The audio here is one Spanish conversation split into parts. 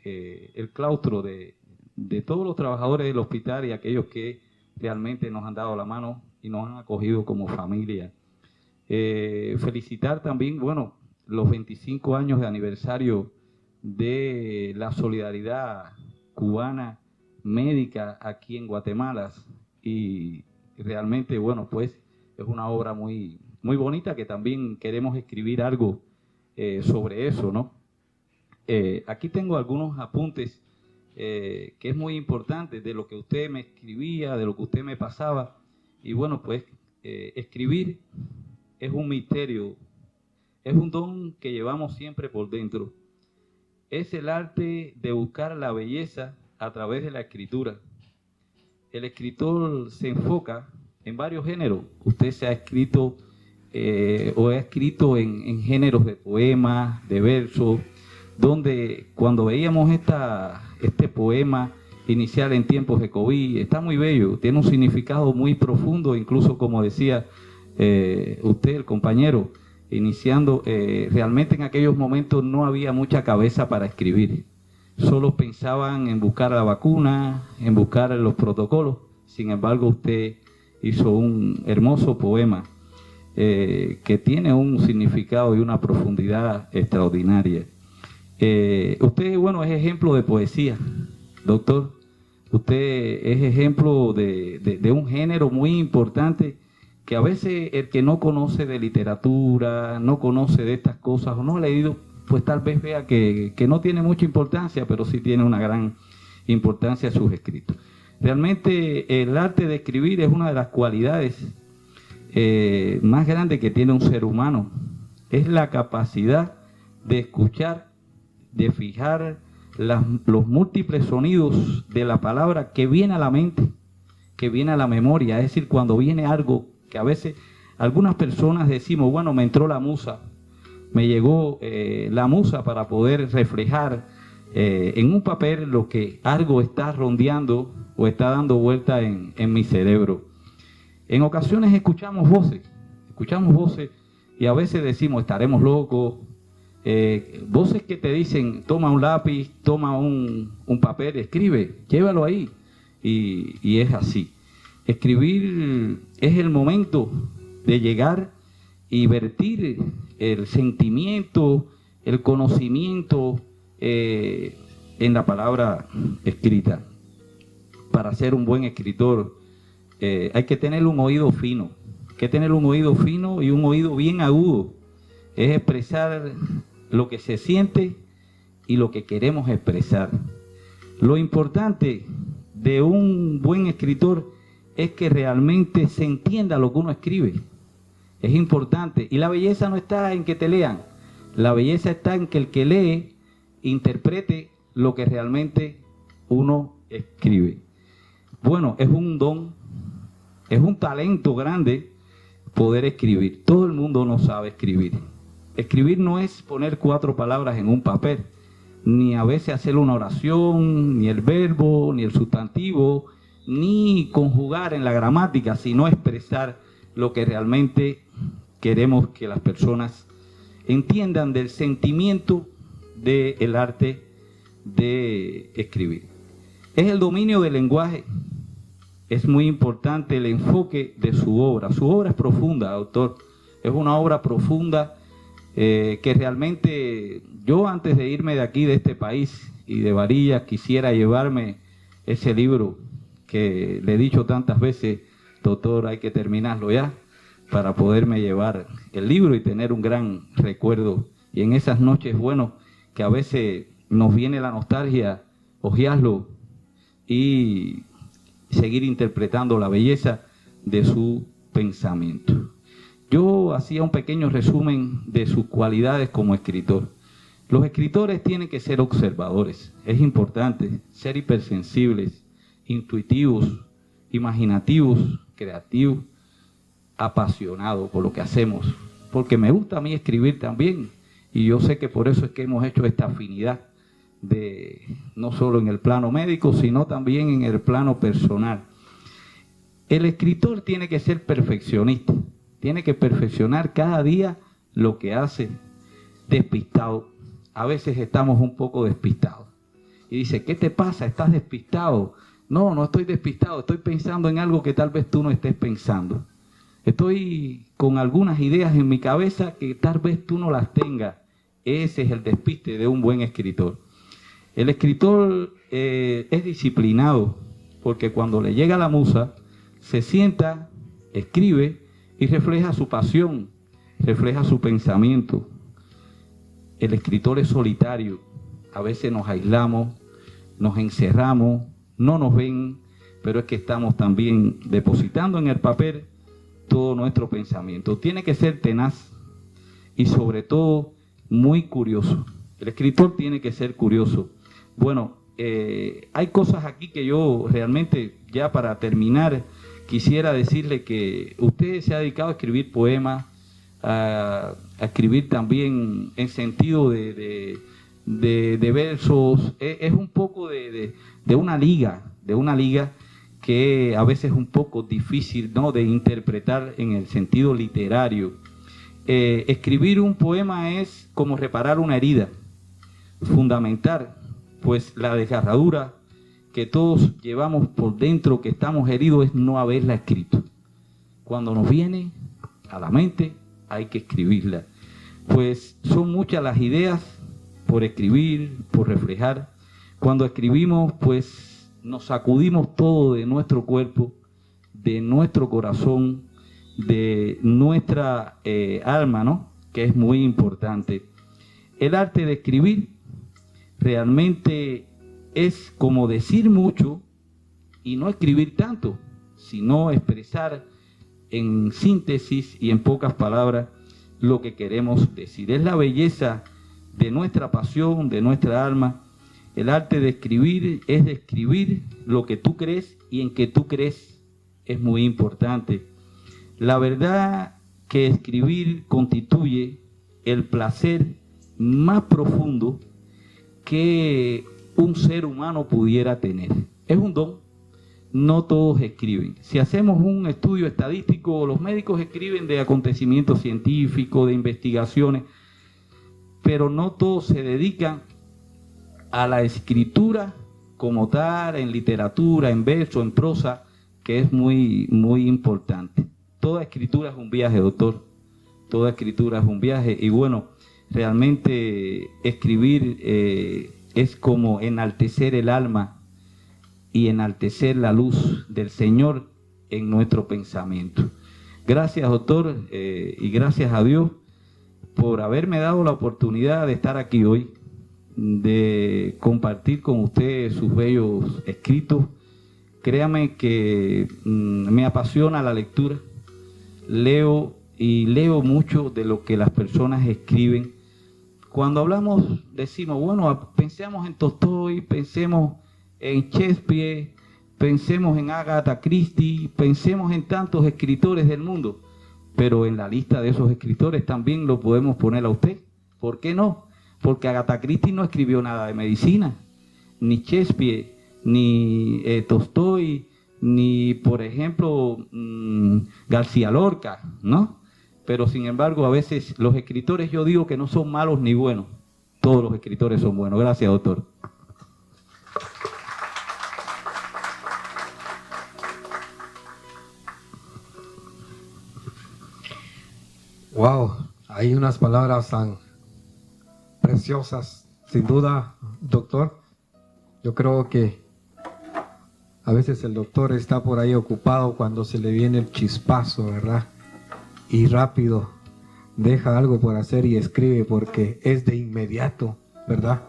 el claustro de todos los trabajadores del hospital y aquellos que realmente nos han dado la mano y nos han acogido como familia. Felicitar también, bueno, los 25 años de aniversario de la solidaridad cubana médica aquí en Guatemala, y realmente, bueno, pues es una obra muy, muy bonita que también queremos escribir algo sobre eso, ¿no? Aquí tengo algunos apuntes que es muy importante de lo que usted me escribía, de lo que usted me pasaba, y bueno, pues escribir es un misterio, es un don que llevamos siempre por dentro. Es el arte de buscar la belleza a través de la escritura. El escritor se enfoca en varios géneros. Usted se ha escrito o ha escrito en géneros de poemas, de versos, donde cuando veíamos este poema inicial en tiempos de COVID, está muy bello, tiene un significado muy profundo, incluso como decía usted, el compañero, iniciando, realmente en aquellos momentos no había mucha cabeza para escribir. Solo pensaban en buscar la vacuna, en buscar los protocolos. Sin embargo, usted hizo un hermoso poema que tiene un significado y una profundidad extraordinaria. Usted, bueno, es ejemplo de poesía, doctor. Usted es ejemplo de un género muy importante que a veces el que no conoce de literatura, no conoce de estas cosas o no ha leído, pues tal vez vea que no tiene mucha importancia, pero sí tiene una gran importancia sus escritos. Realmente el arte de escribir es una de las cualidades más grandes que tiene un ser humano. Es la capacidad de escuchar, de fijar los múltiples sonidos de la palabra que viene a la mente, que viene a la memoria. Es decir, cuando viene algo que a veces algunas personas decimos, bueno, me entró la musa, me llegó la musa para poder reflejar en un papel lo que algo está rondeando o está dando vuelta en mi cerebro. En ocasiones escuchamos voces y a veces decimos, estaremos locos. Voces que te dicen, toma un lápiz, toma un papel, escribe, llévalo ahí. Y es así. Escribir es el momento de llegar y vertir el sentimiento, el conocimiento en la palabra escrita. Para ser un buen escritor hay que tener un oído fino, y un oído bien agudo. Es expresar lo que se siente y lo que queremos expresar. Lo importante de un buen escritor es que realmente se entienda lo que uno escribe. Es importante. Y la belleza no está en que te lean. La belleza está en que el que lee interprete lo que realmente uno escribe. Bueno, es un don, es un talento grande poder escribir. Todo el mundo no sabe escribir. Escribir no es poner 4 palabras en un papel, ni a veces hacer una oración, ni el verbo, ni el sustantivo, ni conjugar en la gramática, sino expresar lo que realmente queremos que las personas entiendan del sentimiento del arte de escribir. Es el dominio del lenguaje. Es muy importante el enfoque de su obra. Su obra es profunda, doctor. Es una obra profunda que realmente yo, antes de irme de aquí, de este país y de Varillas, quisiera llevarme ese libro que le he dicho tantas veces, doctor, hay que terminarlo ya, para poderme llevar el libro y tener un gran recuerdo. Y en esas noches, bueno, que a veces nos viene la nostalgia, hojearlo y seguir interpretando la belleza de su pensamiento. Yo hacía un pequeño resumen de sus cualidades como escritor. Los escritores tienen que ser observadores. Es importante ser hipersensibles, intuitivos, imaginativos, creativos, apasionados por lo que hacemos. Porque me gusta a mí escribir también. Y yo sé que por eso es que hemos hecho esta afinidad, no solo en el plano médico, sino también en el plano personal. El escritor tiene que ser perfeccionista. Tiene que perfeccionar cada día lo que hace, despistado. A veces estamos un poco despistados. y dice, ¿qué te pasa? ¿Estás despistado? No, no estoy despistado, estoy pensando en algo que tal vez tú no estés pensando. Estoy con algunas ideas en mi cabeza que tal vez tú no las tengas. Ese es el despiste de un buen escritor. El escritor es disciplinado porque cuando le llega la musa, se sienta, escribe y refleja su pasión, refleja su pensamiento. El escritor es solitario. A veces nos aislamos, nos encerramos, no nos ven, pero es que estamos también depositando en el papel todo nuestro pensamiento. Tiene que ser tenaz y sobre todo muy curioso. El escritor tiene que ser curioso. Bueno, hay cosas aquí que yo realmente, ya para terminar, quisiera decirle que usted se ha dedicado a escribir poemas, a escribir también en sentido de versos. Es un poco de una liga que a veces es un poco difícil, ¿no?, de interpretar en el sentido literario. Escribir un poema es como reparar una herida, fundamental, pues la desgarradura que todos llevamos por dentro, que estamos heridos, es no haberla escrito. Cuando nos viene a la mente, hay que escribirla. Pues son muchas las ideas por escribir, por reflejar. Cuando escribimos, pues nos sacudimos todo de nuestro cuerpo, de nuestro corazón, de nuestra alma, ¿no?, que es muy importante. El arte de escribir realmente es como decir mucho y no escribir tanto, sino expresar en síntesis y en pocas palabras lo que queremos decir. Es la belleza de nuestra pasión, de nuestra alma. El arte de escribir es describir lo que tú crees y en que tú crees. Es muy importante. La verdad que escribir constituye el placer más profundo que un ser humano pudiera tener. Es un don. No todos escriben. Si hacemos un estudio estadístico, los médicos escriben de acontecimientos científicos, de investigaciones, pero no todos se dedican a la escritura como tal, en literatura, en verso, en prosa, que es muy, muy importante. Toda escritura es un viaje, doctor. Toda escritura es un viaje. Y bueno, realmente escribir es como enaltecer el alma y enaltecer la luz del Señor en nuestro pensamiento. Gracias, doctor, y gracias a Dios por haberme dado la oportunidad de estar aquí hoy, de compartir con ustedes sus bellos escritos. Créame que me apasiona la lectura. Leo mucho de lo que las personas escriben. Cuando hablamos, decimos, bueno, pensemos en Tolstói, pensemos en Shakespeare, pensemos en Agatha Christie, pensemos en tantos escritores del mundo, pero en la lista de esos escritores también lo podemos poner a usted. ¿Por qué no? Porque Agatha Christie no escribió nada de medicina, ni Shakespeare, ni Tolstói, ni, por ejemplo, García Lorca, ¿no? Pero sin embargo, a veces los escritores, yo digo que no son malos ni buenos. Todos los escritores son buenos. Gracias, doctor. Wow, hay unas palabras tan preciosas, sin duda, doctor. Yo creo que a veces el doctor está por ahí ocupado cuando se le viene el chispazo, ¿verdad? Y rápido deja algo por hacer y escribe porque es de inmediato, ¿verdad?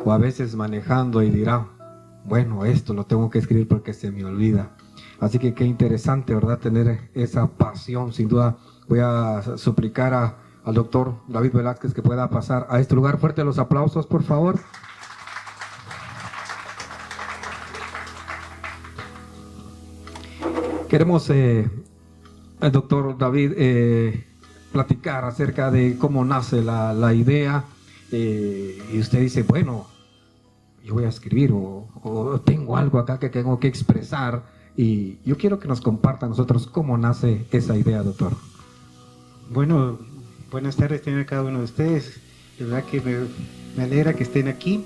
O a veces manejando y dirá, bueno, esto lo tengo que escribir porque se me olvida. Así que qué interesante, ¿verdad? Tener esa pasión. Sin duda voy a suplicar al doctor David Velázquez que pueda pasar a este lugar. Fuerte los aplausos, por favor. Queremos, el doctor David, platicar acerca de cómo nace la idea. Y usted dice, bueno, yo voy a escribir o tengo algo acá que tengo que expresar. Y yo quiero que nos comparta a nosotros cómo nace esa idea, doctor. Bueno, buenas tardes también a cada uno de ustedes. De verdad que me alegra que estén aquí.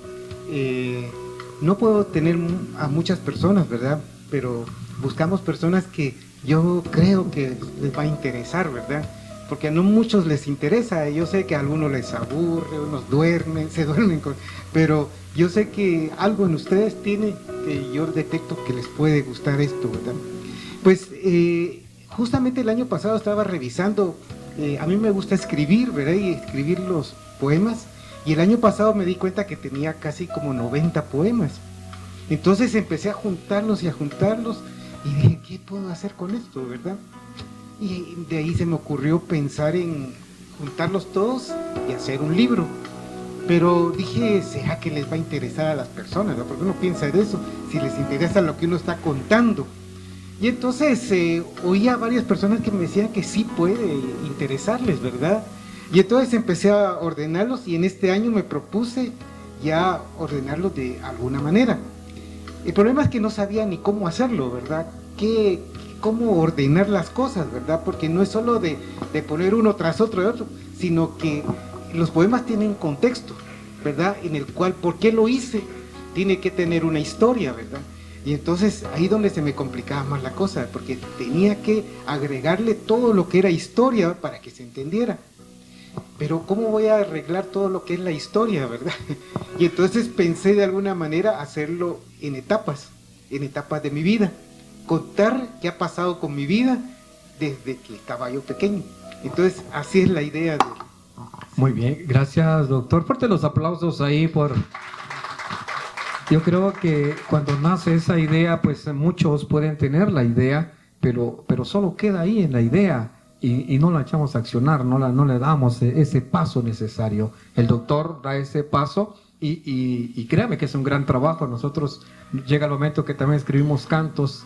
no puedo tener a muchas personas, ¿verdad? Pero buscamos personas que yo creo que les va a interesar, ¿verdad? Porque a no muchos les interesa. Yo sé que a algunos les aburre, unos duermen, se duermen pero yo sé que algo en ustedes tiene que yo detecto que les puede gustar esto, ¿verdad? Pues justamente el año pasado estaba revisando, a mí me gusta escribir, ¿verdad? Y escribir los poemas, y el año pasado me di cuenta que tenía casi como 90 poemas. Entonces empecé a juntarlos y dije, ¿qué puedo hacer con esto, verdad? Y de ahí se me ocurrió pensar en juntarlos todos y hacer un libro. Pero dije, ¿será que les va a interesar a las personas, ¿no? Porque uno piensa en eso, si les interesa lo que uno está contando. Y entonces oía a varias personas que me decían que sí puede interesarles, ¿verdad? Y entonces empecé a ordenarlos, y en este año me propuse ya ordenarlos de alguna manera. El problema es que no sabía ni cómo hacerlo, ¿verdad? Cómo ordenar las cosas, ¿verdad? Porque no es solo de poner uno tras otro y otro, sino que los poemas tienen contexto, ¿verdad? En el cual, ¿por qué lo hice? Tiene que tener una historia, ¿verdad? Y entonces ahí donde se me complicaba más la cosa, porque tenía que agregarle todo lo que era historia para que se entendiera. Pero ¿cómo voy a arreglar todo lo que es la historia, verdad? Y entonces pensé de alguna manera hacerlo en etapas de mi vida. Contar qué ha pasado con mi vida desde que estaba yo pequeño. Entonces, así es la idea de... Muy bien, gracias, doctor. Fuerte los aplausos ahí por... Yo creo que cuando nace esa idea, pues muchos pueden tener la idea, pero solo queda ahí en la idea y no la echamos a accionar, no le damos ese paso necesario. El doctor da ese paso y créame que es un gran trabajo. Nosotros llega el momento que también escribimos cantos,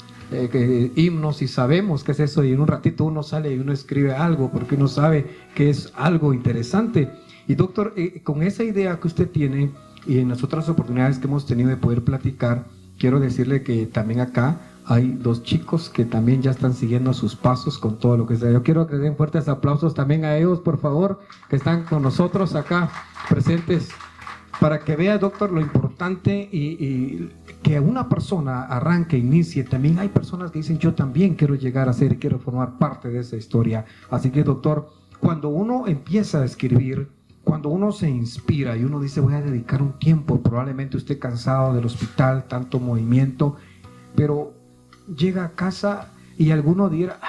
himnos, y sabemos qué es eso, y en un ratito uno sale y uno escribe algo porque uno sabe que es algo interesante. Y doctor, con esa idea que usted tiene y en las otras oportunidades que hemos tenido de poder platicar, quiero decirle que también acá hay dos chicos que también ya están siguiendo sus pasos con todo lo que sea. Yo quiero que den fuertes aplausos también a ellos, por favor, que están con nosotros acá presentes, para que vea, doctor, lo importante y que una persona arranque, inicie. También hay personas que dicen, yo también quiero llegar a ser, quiero formar parte de esa historia. Así que, doctor, cuando uno empieza a escribir, cuando uno se inspira y uno dice, voy a dedicar un tiempo, probablemente usted cansado del hospital, tanto movimiento, pero llega a casa y alguno dirá,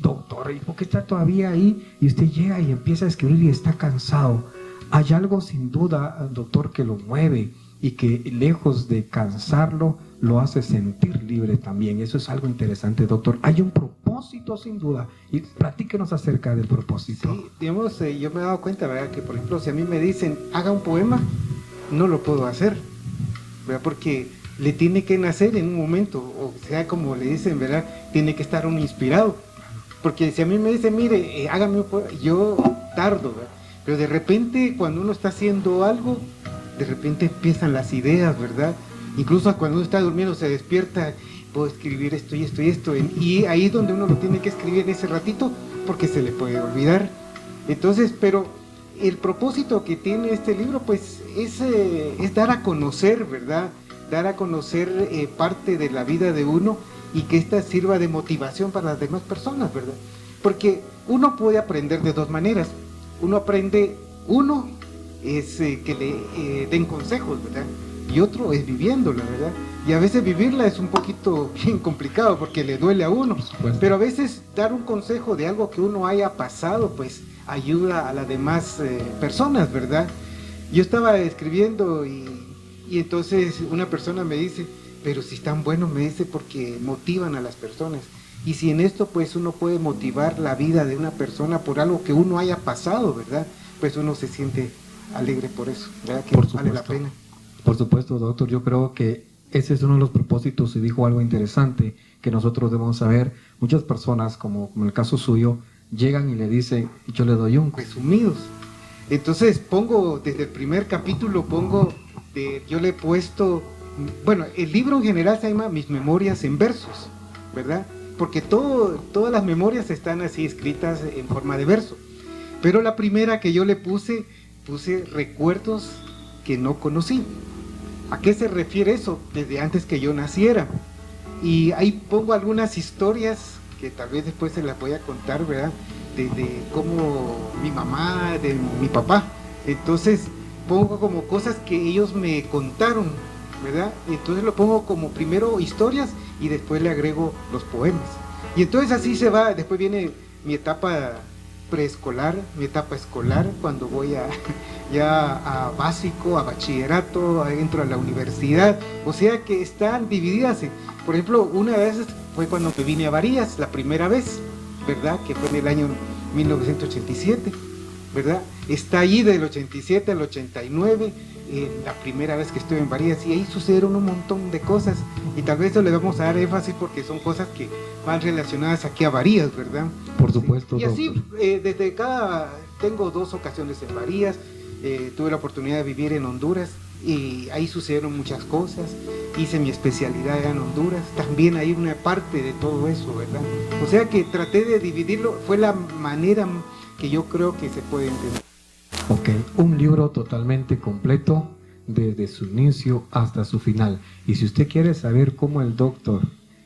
doctor, ¿y por qué está todavía ahí? Y usted llega y empieza a escribir y está cansado. Hay algo sin duda, doctor, que lo mueve y que lejos de cansarlo, lo hace sentir libre también. Eso es algo interesante, doctor. Hay un propósito sin duda, y platíquenos acerca del propósito. Sí, digamos, yo me he dado cuenta, ¿verdad? Que por ejemplo, si a mí me dicen, haga un poema, no lo puedo hacer, ¿verdad? Porque le tiene que nacer en un momento, o sea, como le dicen, ¿verdad? Tiene que estar uno inspirado. Porque si a mí me dicen, mire, hágame un poema, yo tardo, ¿verdad? Pero de repente, cuando uno está haciendo algo, de repente empiezan las ideas, ¿verdad? Incluso cuando uno está durmiendo, se despierta, puedo escribir esto y esto y esto. Y ahí es donde uno lo tiene que escribir en ese ratito, porque se le puede olvidar. Entonces, pero el propósito que tiene este libro, pues, es dar a conocer, ¿verdad? Dar a conocer parte de la vida de uno, y que esta sirva de motivación para las demás personas, ¿verdad? Porque uno puede aprender de dos maneras. Uno aprende, es que le den consejos, ¿verdad? Y otro es viviéndola, ¿verdad? Y a veces vivirla es un poquito bien complicado porque le duele a uno. Pero a veces dar un consejo de algo que uno haya pasado, pues ayuda a las demás personas, ¿verdad? Yo estaba escribiendo y entonces una persona me dice, pero si están buenos, me dice, porque motivan a las personas. Y si en esto pues uno puede motivar la vida de una persona por algo que uno haya pasado, ¿verdad? Pues uno se siente alegre por eso, ¿verdad? Que vale la pena. Por supuesto, doctor, yo creo que ese es uno de los propósitos, y dijo algo interesante que nosotros debemos saber. Muchas personas, como el caso suyo, llegan y le dicen, yo le doy un... Resumidos. Entonces pongo, desde el primer capítulo yo le he puesto, bueno, el libro en general se llama Mis Memorias en Versos, ¿verdad? Porque todas las memorias están así escritas en forma de verso. Pero la primera que yo le puse recuerdos que no conocí. ¿A qué se refiere eso? Desde antes que yo naciera. Y ahí pongo algunas historias que tal vez después se las voy a contar, ¿verdad? De cómo mi mamá, de mi papá. Entonces pongo como cosas que ellos me contaron, ¿verdad? Entonces lo pongo como primero historias y después le agrego los poemas. Y entonces así se va, después viene mi etapa preescolar, mi etapa escolar, cuando voy ya a básico, a bachillerato, entro a la universidad, o sea que están divididas. Por ejemplo, una vez fue cuando me vine a Varías, la primera vez, ¿verdad? Que fue en el año 1987, ¿verdad? Está ahí del 87 al 89, la primera vez que estuve en Varías, y ahí sucedieron un montón de cosas, y tal vez eso le vamos a dar énfasis porque son cosas que van relacionadas aquí a Varías, ¿verdad? Por supuesto. Sí. Y así, tengo 2 ocasiones en Varías, tuve la oportunidad de vivir en Honduras, y ahí sucedieron muchas cosas, hice mi especialidad en Honduras, también hay una parte de todo eso, ¿verdad? O sea que traté de dividirlo, fue la manera que yo creo que se puede entender. Ok, un libro totalmente completo desde su inicio hasta su final. Y si usted quiere saber cómo el doctor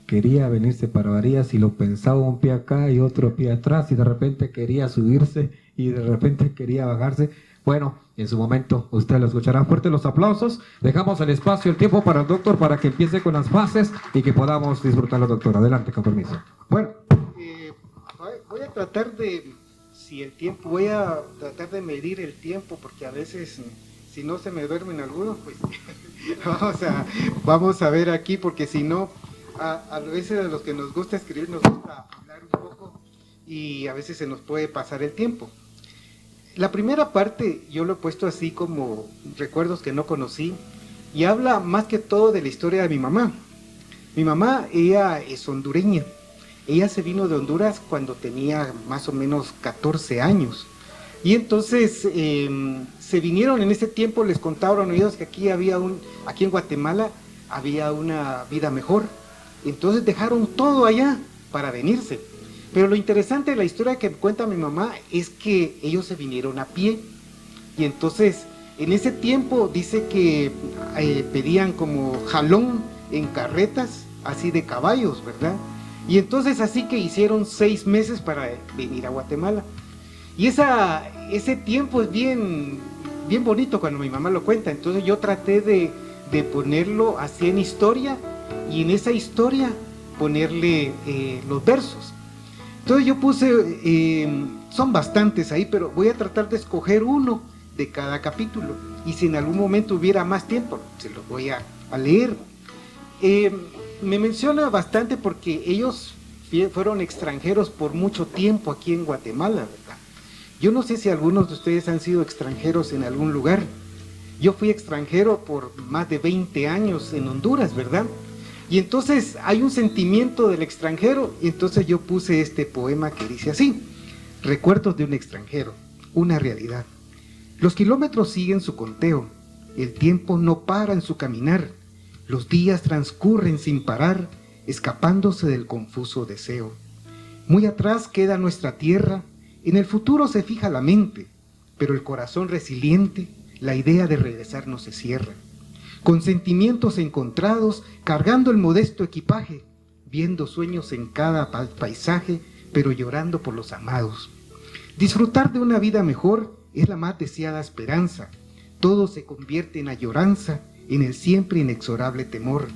quería venirse para Varías y lo pensaba un pie acá y otro pie atrás y de repente quería subirse y de repente quería bajarse, bueno, en su momento usted lo escuchará. Fuerte los aplausos. Dejamos el espacio, el tiempo para el doctor para que empiece con las fases y que podamos disfrutarlo, doctor. Adelante, con permiso. Bueno, voy a tratar de... voy a tratar de medir el tiempo porque a veces, si no se me duermen algunos, pues vamos a ver aquí, porque si no, a veces a los que nos gusta escribir nos gusta hablar un poco y a veces se nos puede pasar el tiempo. La primera parte yo lo he puesto así como recuerdos que no conocí y habla más que todo de la historia de mi mamá. Mi mamá, ella es hondureña. Ella se vino de Honduras cuando tenía más o menos 14 años. Y entonces se vinieron en ese tiempo, les contaron ellos que aquí en Guatemala había una vida mejor. Entonces dejaron todo allá para venirse. Pero lo interesante de la historia que cuenta mi mamá es que ellos se vinieron a pie. Y entonces en ese tiempo dice que pedían como jalón en carretas, así de caballos, ¿verdad? Y entonces así que hicieron 6 meses para venir a Guatemala. Y ese tiempo es bien bonito cuando mi mamá lo cuenta. Entonces yo traté de ponerlo así en historia y en esa historia ponerle los versos. Entonces yo puse, son bastantes ahí, pero voy a tratar de escoger uno de cada capítulo. Y si en algún momento hubiera más tiempo, se los voy a leer. Me menciona bastante porque ellos fueron extranjeros por mucho tiempo aquí en Guatemala, ¿verdad? Yo no sé si algunos de ustedes han sido extranjeros en algún lugar. Yo fui extranjero por más de 20 años en Honduras, ¿verdad? Y entonces hay un sentimiento del extranjero, y entonces yo puse este poema que dice así: recuerdos de un extranjero, una realidad. Los kilómetros siguen su conteo, el tiempo no para en su caminar, los días transcurren sin parar, escapándose del confuso deseo. Muy atrás queda nuestra tierra, en el futuro se fija la mente, pero el corazón resiliente, la idea de regresar no se cierra. Con sentimientos encontrados, cargando el modesto equipaje, viendo sueños en cada paisaje, pero llorando por los amados. Disfrutar de una vida mejor es la más deseada esperanza. Todo se convierte en añoranza, en el siempre inexorable temor.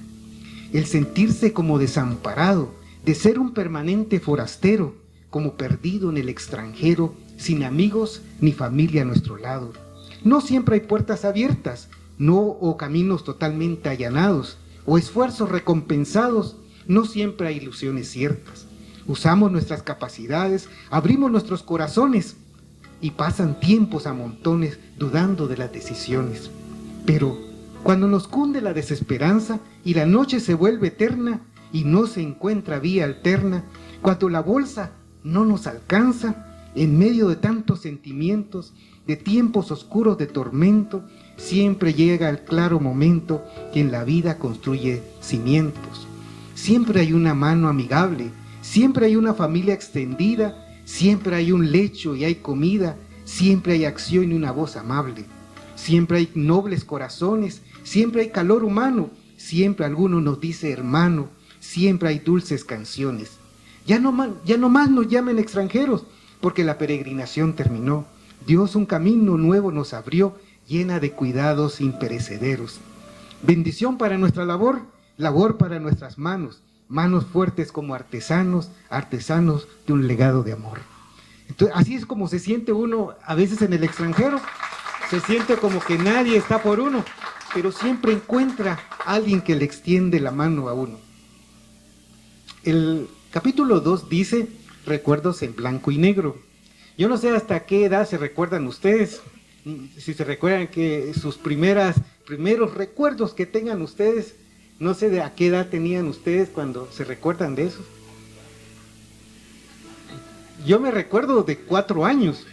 El sentirse como desamparado, de ser un permanente forastero, como perdido en el extranjero, sin amigos ni familia a nuestro lado. No siempre hay puertas abiertas, o caminos totalmente allanados, o esfuerzos recompensados, no siempre hay ilusiones ciertas. Usamos nuestras capacidades, abrimos nuestros corazones, y pasan tiempos a montones dudando de las decisiones. Pero cuando nos cunde la desesperanza y la noche se vuelve eterna y no se encuentra vía alterna, cuando la bolsa no nos alcanza, en medio de tantos sentimientos, de tiempos oscuros de tormento, siempre llega el claro momento que en la vida construye cimientos. Siempre hay una mano amigable, siempre hay una familia extendida, siempre hay un lecho y hay comida, siempre hay acción y una voz amable. Siempre hay nobles corazones siempre hay calor humano, siempre alguno nos dice hermano, siempre hay dulces canciones. Ya no más nos llamen extranjeros, porque la peregrinación terminó. Dios un camino nuevo nos abrió, llena de cuidados imperecederos. Bendición para nuestra labor, labor para nuestras manos, manos fuertes como artesanos, artesanos de un legado de amor. Entonces, así es como se siente uno a veces en el extranjero, se siente como que nadie está por uno, pero siempre encuentra a alguien que le extiende la mano a uno. El capítulo 2 dice, recuerdos en blanco y negro. Yo no sé hasta qué edad se recuerdan ustedes, si se recuerdan que sus primeros recuerdos que tengan ustedes, no sé de a qué edad tenían ustedes cuando se recuerdan de eso. Yo me recuerdo de 4 años,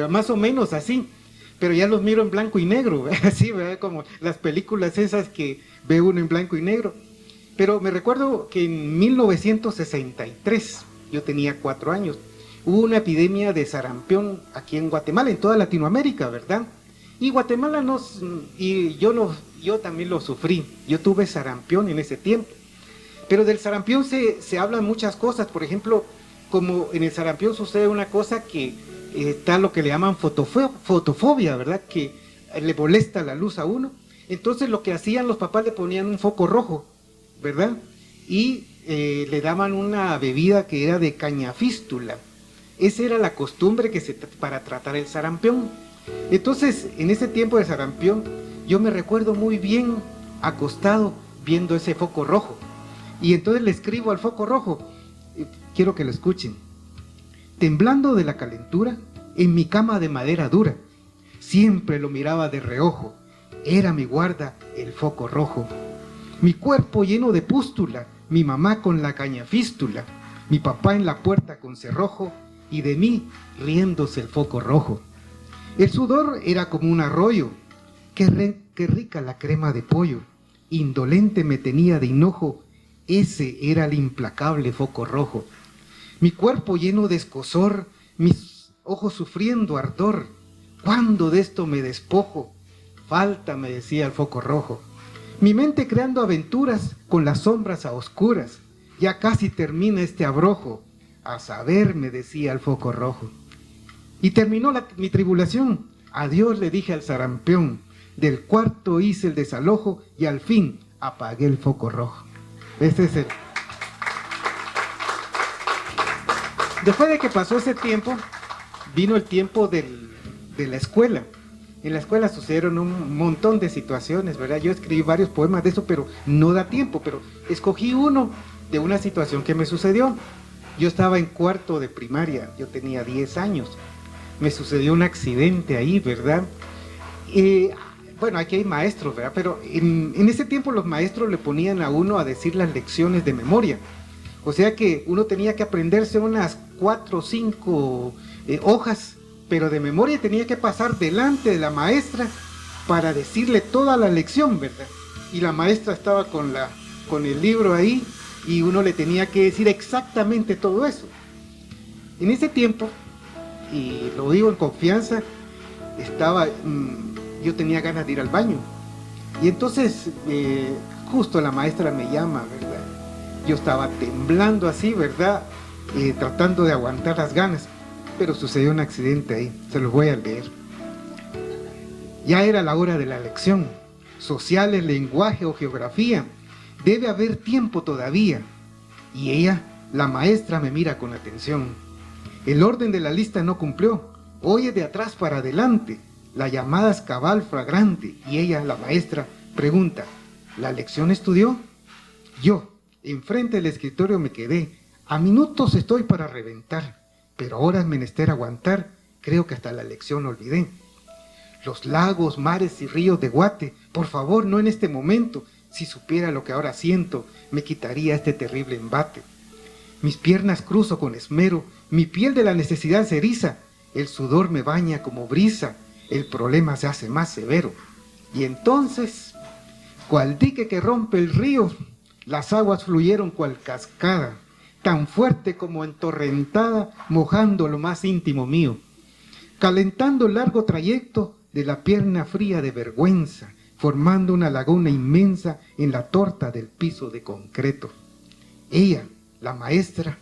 más o menos así, pero ya los miro en blanco y negro, así, ¿verdad? Como las películas esas que ve uno en blanco y negro. Pero me recuerdo que en 1963, yo tenía 4 años, hubo una epidemia de sarampión aquí en Guatemala, en toda Latinoamérica, ¿verdad? Y Guatemala yo también lo sufrí, yo tuve sarampión en ese tiempo. Pero del sarampión se hablan muchas cosas, por ejemplo, como en el sarampión sucede una cosa que está lo que le llaman fotofobia, ¿verdad? Que le molesta la luz a uno. Entonces lo que hacían los papás, le ponían un foco rojo, ¿verdad? Y le daban una bebida que era de cañafístula. Esa era la costumbre para tratar el sarampión. Entonces, en ese tiempo de sarampión, yo me recuerdo muy bien acostado viendo ese foco rojo. Y entonces le escribo al foco rojo, quiero que lo escuchen. Temblando de la calentura, en mi cama de madera dura, siempre lo miraba de reojo, era mi guarda el foco rojo. Mi cuerpo lleno de pústula, mi mamá con la cañafístula, mi papá en la puerta con cerrojo, y de mí riéndose el foco rojo. El sudor era como un arroyo, qué rica la crema de pollo, indolente me tenía de hinojo, ese era el implacable foco rojo. Mi cuerpo lleno de escozor, mis ojos sufriendo ardor, ¿cuándo de esto me despojo? Falta, me decía el foco rojo. Mi mente creando aventuras con las sombras a oscuras, ya casi termina este abrojo, a saber, me decía el foco rojo. Y terminó mi tribulación, adiós le dije al sarampión, del cuarto hice el desalojo y al fin apagué el foco rojo. Este es el... Después de que pasó ese tiempo, vino el tiempo de la escuela. En la escuela sucedieron un montón de situaciones, ¿verdad? Yo escribí varios poemas de eso, pero no da tiempo, pero escogí uno de una situación que me sucedió. Yo estaba en 4º de primaria, yo tenía 10 años. Me sucedió un accidente ahí, ¿verdad? Bueno, aquí hay maestros, ¿verdad? Pero en ese tiempo los maestros le ponían a uno a decir las lecciones de memoria. O sea que uno tenía que aprenderse unas 4 o 5 hojas, pero de memoria tenía que pasar delante de la maestra para decirle toda la lección, ¿verdad? Y la maestra estaba con el libro ahí y uno le tenía que decir exactamente todo eso. En ese tiempo, y lo digo en confianza, yo tenía ganas de ir al baño. Y entonces, justo la maestra me llama, ¿verdad? Yo estaba temblando así, ¿verdad? Tratando de aguantar las ganas. Pero sucedió un accidente ahí, se los voy a leer. Ya era la hora de la lección. Sociales, lenguaje o geografía. Debe haber tiempo todavía. Y ella, la maestra, me mira con atención. El orden de la lista no cumplió. Oye de atrás para adelante. La llamada es cabal fragrante. Y ella, la maestra, pregunta, ¿la lección estudió? Yo, enfrente del escritorio me quedé. A minutos estoy para reventar. Pero ahora es menester aguantar. Creo que hasta la lección olvidé. Los lagos, mares y ríos de Guate, por favor, no en este momento. Si supiera lo que ahora siento, me quitaría este terrible embate. Mis piernas cruzo con esmero, mi piel de la necesidad se eriza, el sudor me baña como brisa, el problema se hace más severo. Y entonces, cual dique que rompe el río, las aguas fluyeron cual cascada, tan fuerte como entorrentada, mojando lo más íntimo mío, calentando el largo trayecto de la pierna fría de vergüenza, formando una laguna inmensa en la torta del piso de concreto. Ella, la maestra,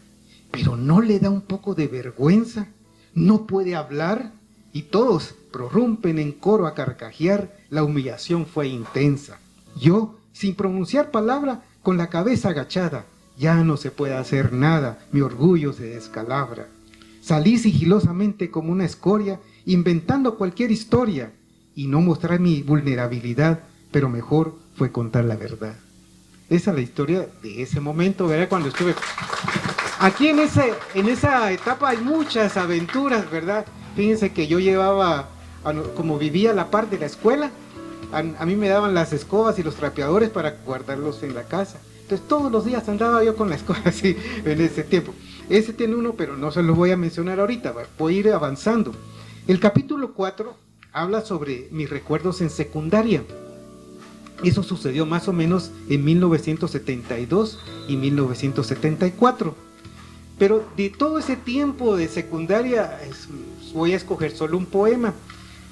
pero ¿no le da un poco de vergüenza? ¿No puede hablar? Y todos prorrumpen en coro a carcajear. La humillación fue intensa. Yo, sin pronunciar palabra, con la cabeza agachada, ya no se puede hacer nada, mi orgullo se descalabra. Salí sigilosamente como una escoria, inventando cualquier historia, y no mostrar mi vulnerabilidad, pero mejor fue contar la verdad. Esa es la historia de ese momento, ¿verdad? Cuando estuve... Aquí en esa etapa hay muchas aventuras, ¿verdad? Fíjense que yo llevaba, como vivía a la par de la escuela, a mí me daban las escobas y los trapeadores para guardarlos en la casa. Entonces todos los días andaba yo con la escoba así en ese tiempo. Ese tiene uno, pero no se los voy a mencionar ahorita, voy a ir avanzando. El capítulo 4 habla sobre mis recuerdos en secundaria. Eso sucedió más o menos en 1972 y 1974. Pero de todo ese tiempo de secundaria, voy a escoger solo un poema.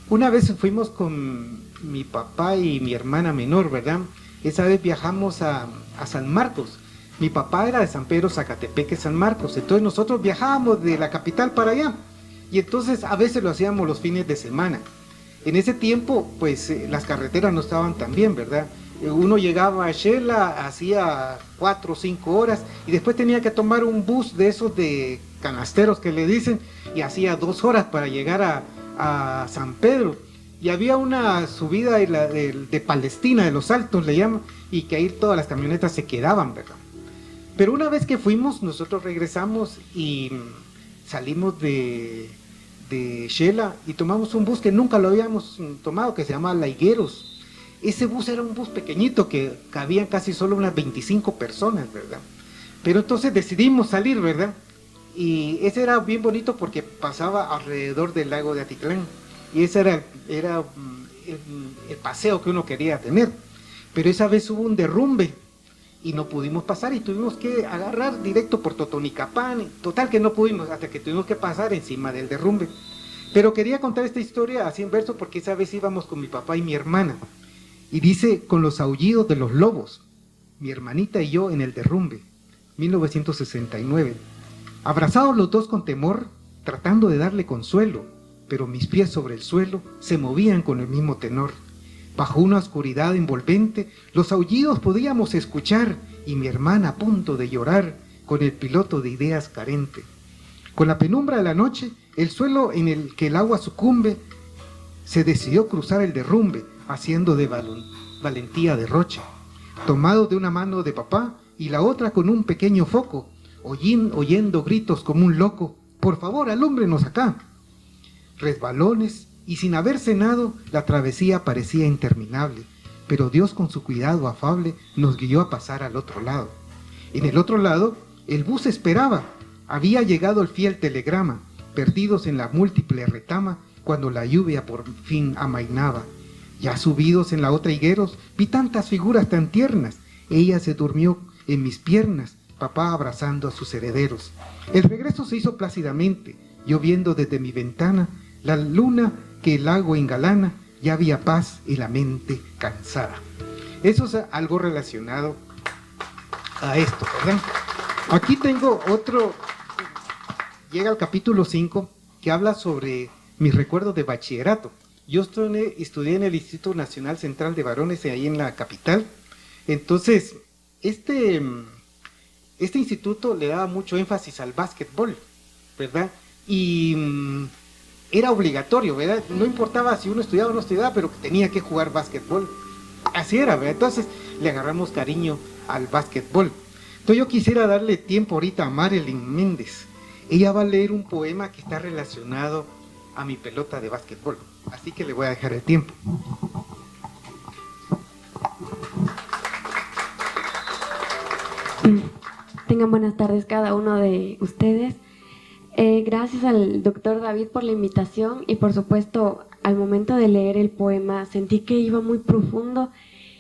Una vez fuimos con mi papá y mi hermana menor, ¿verdad? Esa vez viajamos a San Marcos. Mi papá era de San Pedro Zacatepeque, San Marcos. Entonces nosotros viajábamos de la capital para allá. Y entonces a veces lo hacíamos los fines de semana. En ese tiempo, pues las carreteras no estaban tan bien, ¿verdad? Uno llegaba a Shela, hacía 4 o 5 horas, y después tenía que tomar un bus de esos de canasteros que le dicen, y hacía 2 horas para llegar a San Pedro. Y había una subida de Palestina, de los Altos le llaman, y que ahí todas las camionetas se quedaban, ¿verdad? Pero una vez que fuimos, nosotros regresamos y salimos de Shela y tomamos un bus que nunca lo habíamos tomado, que se llama La Higueros. Ese bus era un bus pequeñito que cabían casi solo unas 25 personas, ¿verdad? Pero entonces decidimos salir, ¿verdad? Y ese era bien bonito porque pasaba alrededor del lago de Atitlán. Y ese era el paseo que uno quería tener. Pero esa vez hubo un derrumbe y no pudimos pasar y tuvimos que agarrar directo por Totonicapán. Total que no pudimos, hasta que tuvimos que pasar encima del derrumbe. Pero quería contar esta historia así en verso porque esa vez íbamos con mi papá y mi hermana. Y dice, con los aullidos de los lobos, mi hermanita y yo en el derrumbe, 1969. Abrazados los dos con temor, tratando de darle consuelo, pero mis pies sobre el suelo se movían con el mismo tenor. Bajo una oscuridad envolvente, los aullidos podíamos escuchar, y mi hermana a punto de llorar, con el piloto de ideas carente. Con la penumbra de la noche, el suelo en el que el agua sucumbe, se decidió cruzar el derrumbe, haciendo de valentía derroche. Tomado de una mano de papá y la otra con un pequeño foco, oyendo gritos como un loco, por favor, alúmbrenos acá. Resbalones, y sin haber cenado, la travesía parecía interminable, pero Dios con su cuidado afable nos guió a pasar al otro lado. En el otro lado, el bus esperaba. Había llegado el fiel telegrama, perdidos en la múltiple retama, cuando la lluvia por fin amainaba. Ya subidos en la otra Higueros, vi tantas figuras tan tiernas. Ella se durmió en mis piernas, papá abrazando a sus herederos. El regreso se hizo plácidamente, yo viendo desde mi ventana la luna que el lago engalana, ya había paz y la mente cansada. Eso es algo relacionado a esto, ¿verdad? Aquí tengo otro, llega al capítulo 5, que habla sobre mis recuerdos de bachillerato. Yo estudié en el Instituto Nacional Central de Varones, ahí en la capital. Entonces, este instituto le daba mucho énfasis al básquetbol, ¿verdad? Y era obligatorio, ¿verdad? No importaba si uno estudiaba o no estudiaba, pero tenía que jugar básquetbol. Así era, ¿verdad? Entonces, le agarramos cariño al básquetbol. Entonces, yo quisiera darle tiempo ahorita a Marilyn Méndez. Ella va a leer un poema que está relacionado a mi pelota de básquetbol. Así que le voy a dejar el tiempo. Tengan buenas tardes cada uno de ustedes. Gracias al doctor David por la invitación y por supuesto al momento de leer el poema sentí que iba muy profundo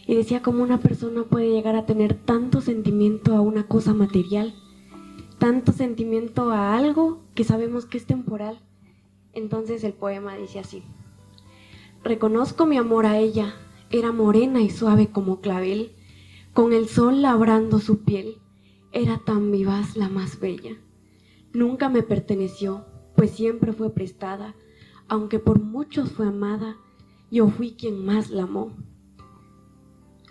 y decía cómo una persona puede llegar a tener tanto sentimiento a una cosa material, tanto sentimiento a algo que sabemos que es temporal. Entonces el poema dice así: reconozco mi amor a ella, era morena y suave como clavel, con el sol labrando su piel, era tan vivaz la más bella. Nunca me perteneció, pues siempre fue prestada, aunque por muchos fue amada, yo fui quien más la amó.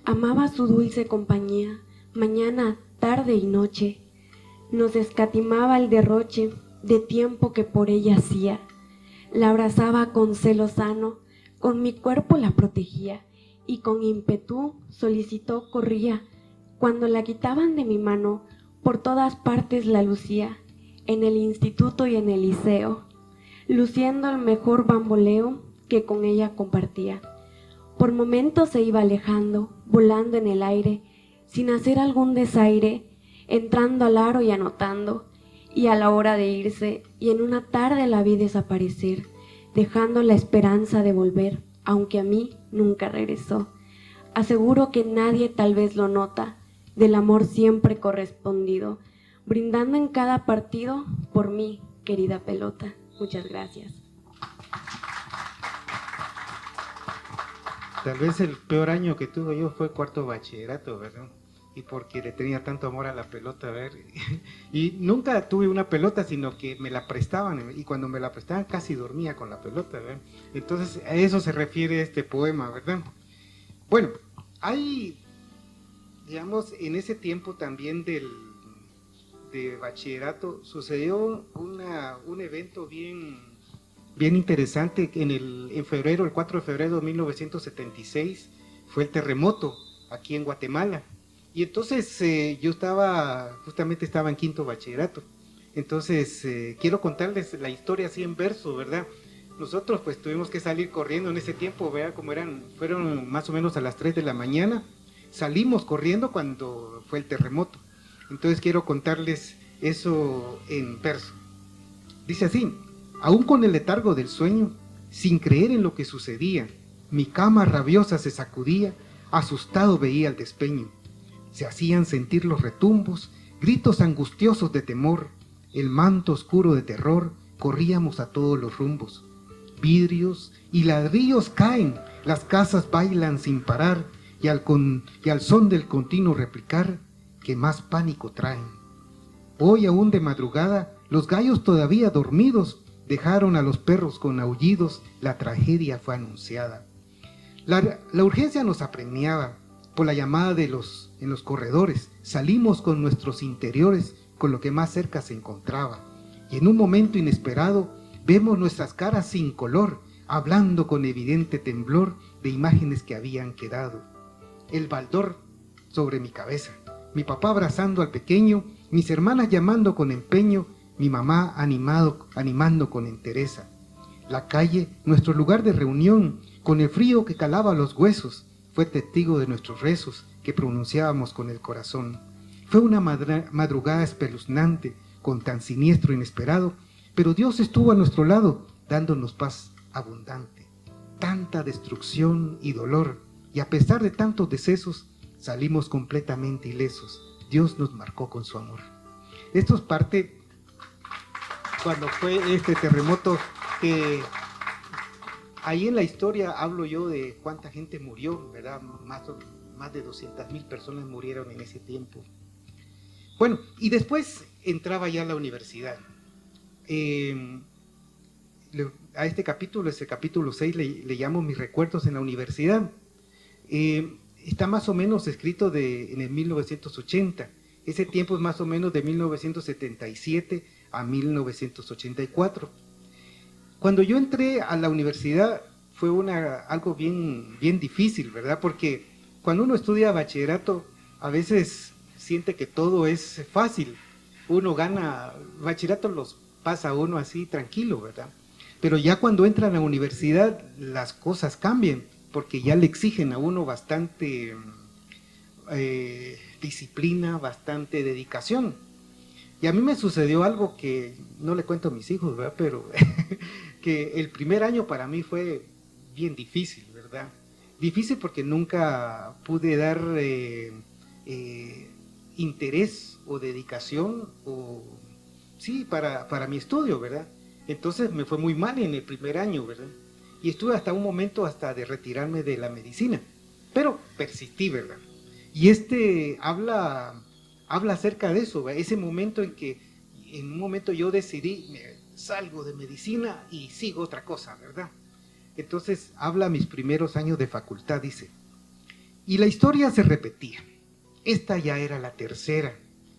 Amaba su dulce compañía, mañana, tarde y noche, nos escatimaba el derroche de tiempo que por ella hacía, la abrazaba con celo sano, con mi cuerpo la protegía, y con ímpetu solicitó corría, cuando la quitaban de mi mano, por todas partes la lucía, en el instituto y en el liceo, luciendo el mejor bamboleo que con ella compartía. Por momentos se iba alejando, volando en el aire, sin hacer algún desaire, entrando al aro y anotando, y a la hora de irse, y en una tarde la vi desaparecer, dejando la esperanza de volver, aunque a mí nunca regresó. Aseguro que nadie tal vez lo nota, del amor siempre correspondido, brindando en cada partido por mí, querida pelota. Muchas gracias. Tal vez el peor año que tuve yo fue cuarto bachillerato, ¿verdad? Y porque le tenía tanto amor a la pelota, ¿ver? Y nunca tuve una pelota, sino que me la prestaban, y cuando me la prestaban casi dormía con la pelota, ¿verdad? Entonces a eso se refiere este poema, ¿verdad? Bueno, hay, digamos, en ese tiempo también de bachillerato sucedió un evento bien interesante. En febrero, el 4 de febrero de 1976, fue el terremoto aquí en Guatemala. Y entonces yo justamente estaba en quinto bachillerato. Entonces quiero contarles la historia así en verso, ¿verdad? Nosotros pues tuvimos que salir corriendo en ese tiempo, ¿verdad? Fueron más o menos a las 3 de la mañana. Salimos corriendo cuando fue el terremoto. Entonces quiero contarles eso en verso. Dice así: aún con el letargo del sueño, sin creer en lo que sucedía, mi cama rabiosa se sacudía, asustado veía el despeño. Se hacían sentir los retumbos, gritos angustiosos de temor, el manto oscuro de terror, corríamos a todos los rumbos. Vidrios y ladrillos caen, las casas bailan sin parar, y al son del continuo replicar, que más pánico traen. Hoy aún de madrugada, los gallos todavía dormidos, dejaron a los perros con aullidos, la tragedia fue anunciada. La urgencia nos apremiaba, por la llamada en los corredores, salimos con nuestros interiores, con lo que más cerca se encontraba, y en un momento inesperado, vemos nuestras caras sin color, hablando con evidente temblor de imágenes que habían quedado. El baldor sobre mi cabeza, mi papá abrazando al pequeño, mis hermanas llamando con empeño, mi mamá animando con entereza. La calle, nuestro lugar de reunión, con el frío que calaba los huesos, fue testigo de nuestros rezos que pronunciábamos con el corazón. Fue una madrugada espeluznante, con tan siniestro e inesperado, pero Dios estuvo a nuestro lado, dándonos paz abundante. Tanta destrucción y dolor, y a pesar de tantos decesos, salimos completamente ilesos. Dios nos marcó con su amor. Esto es parte cuando fue este terremoto, que ahí en la historia hablo yo de cuánta gente murió, ¿verdad? Más de 200,000 personas murieron en ese tiempo. Bueno, y después entraba ya a la universidad. A este capítulo 6, le llamo mis recuerdos en la universidad. Está más o menos escrito en el 1980. Ese tiempo es más o menos de 1977 a 1984. Cuando yo entré a la universidad fue algo bien difícil, ¿verdad? Porque cuando uno estudia bachillerato, a veces siente que todo es fácil. Uno gana, bachillerato los pasa uno así tranquilo, ¿verdad? Pero ya cuando entra a la universidad, las cosas cambian, porque ya le exigen a uno bastante disciplina, bastante dedicación. Y a mí me sucedió algo que no le cuento a mis hijos, ¿verdad? Pero que el primer año para mí fue bien difícil, ¿verdad? Difícil porque nunca pude dar interés o dedicación para mi estudio, ¿verdad? Entonces me fue muy mal en el primer año, ¿verdad? Y estuve hasta un momento de retirarme de la medicina. pero persistí, ¿verdad? Y habla acerca de eso, ¿verdad? Ese momento en que en un momento yo decidí, salgo de medicina y sigo otra cosa, ¿verdad? Entonces habla mis primeros años de facultad, dice, y la historia se repetía. Esta ya era la tercera,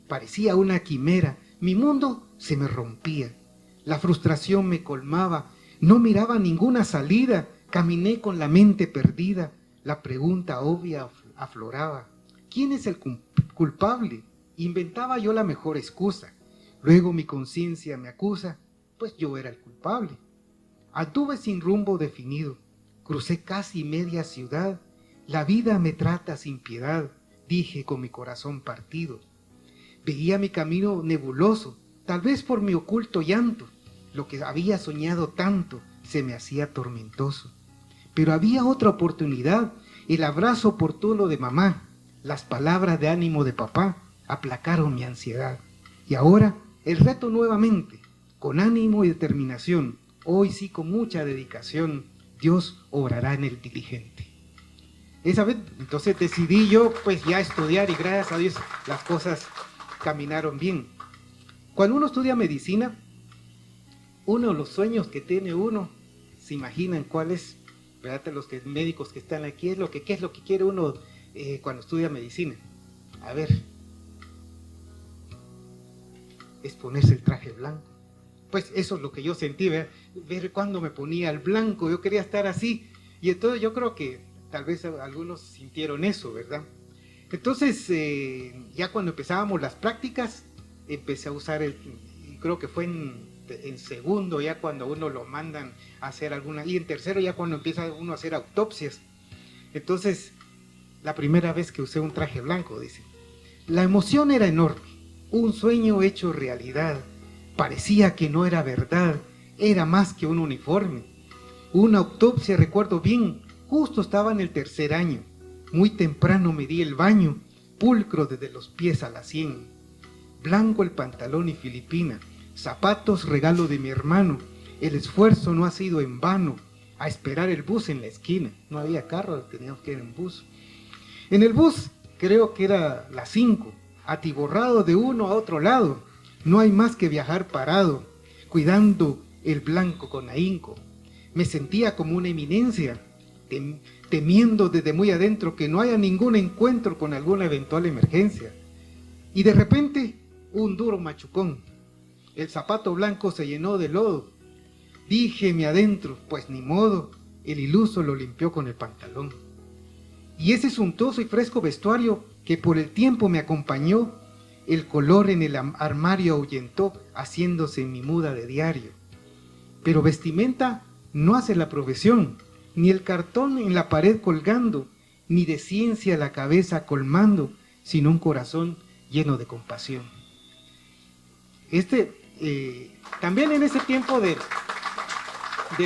parecía una quimera, mi mundo se me rompía, la frustración me colmaba, no miraba ninguna salida, caminé con la mente perdida, la pregunta obvia afloraba, ¿quién es el culpable? Inventaba yo la mejor excusa, luego mi conciencia me acusa, pues yo era el culpable. Anduve sin rumbo definido, crucé casi media ciudad, la vida me trata sin piedad, dije con mi corazón partido. Veía mi camino nebuloso, tal vez por mi oculto llanto, lo que había soñado tanto se me hacía tormentoso. Pero había otra oportunidad, el abrazo oportuno de mamá, las palabras de ánimo de papá aplacaron mi ansiedad. Y ahora el reto nuevamente, con ánimo y determinación, hoy sí con mucha dedicación, Dios obrará en el diligente. Esa vez, entonces decidí yo pues ya estudiar y gracias a Dios las cosas caminaron bien. Cuando uno estudia medicina, uno de los sueños que tiene uno, se imaginan cuáles, ¿verdad? Los médicos que están aquí, ¿qué es lo que quiere uno cuando estudia medicina? A ver, es ponerse el traje blanco. Pues eso es lo que yo sentí, ver cuando me ponía el blanco, yo quería estar así, y entonces yo creo que tal vez algunos sintieron eso, ¿verdad? Entonces, ya cuando empezábamos las prácticas, empecé a usar creo que fue en segundo, ya cuando uno lo mandan a hacer alguna, y en tercero ya cuando empieza uno a hacer autopsias. Entonces, la primera vez que usé un traje blanco, dice, la emoción era enorme, un sueño hecho realidad, parecía que no era verdad, era más que un uniforme. Una autopsia, recuerdo bien, justo estaba en el tercer año, muy temprano me di el baño, pulcro desde los pies a la sien, blanco el pantalón y filipina, zapatos regalo de mi hermano, el esfuerzo no ha sido en vano, a esperar el bus en la esquina, no había carro, teníamos que ir en bus. En el bus, creo que era las 5, atiborrado de uno a otro lado, no hay más que viajar parado, cuidando el blanco con ahínco. Me sentía como una eminencia, temiendo desde muy adentro que no haya ningún encuentro con alguna eventual emergencia. Y de repente, un duro machucón. El zapato blanco se llenó de lodo. Díjeme adentro, pues ni modo, el iluso lo limpió con el pantalón. Y ese suntuoso y fresco vestuario que por el tiempo me acompañó, el color en el armario ahuyentó, haciéndose mi muda de diario. Pero vestimenta no hace la profesión, ni el cartón en la pared colgando, ni de ciencia la cabeza colmando, sino un corazón lleno de compasión. También en ese tiempo de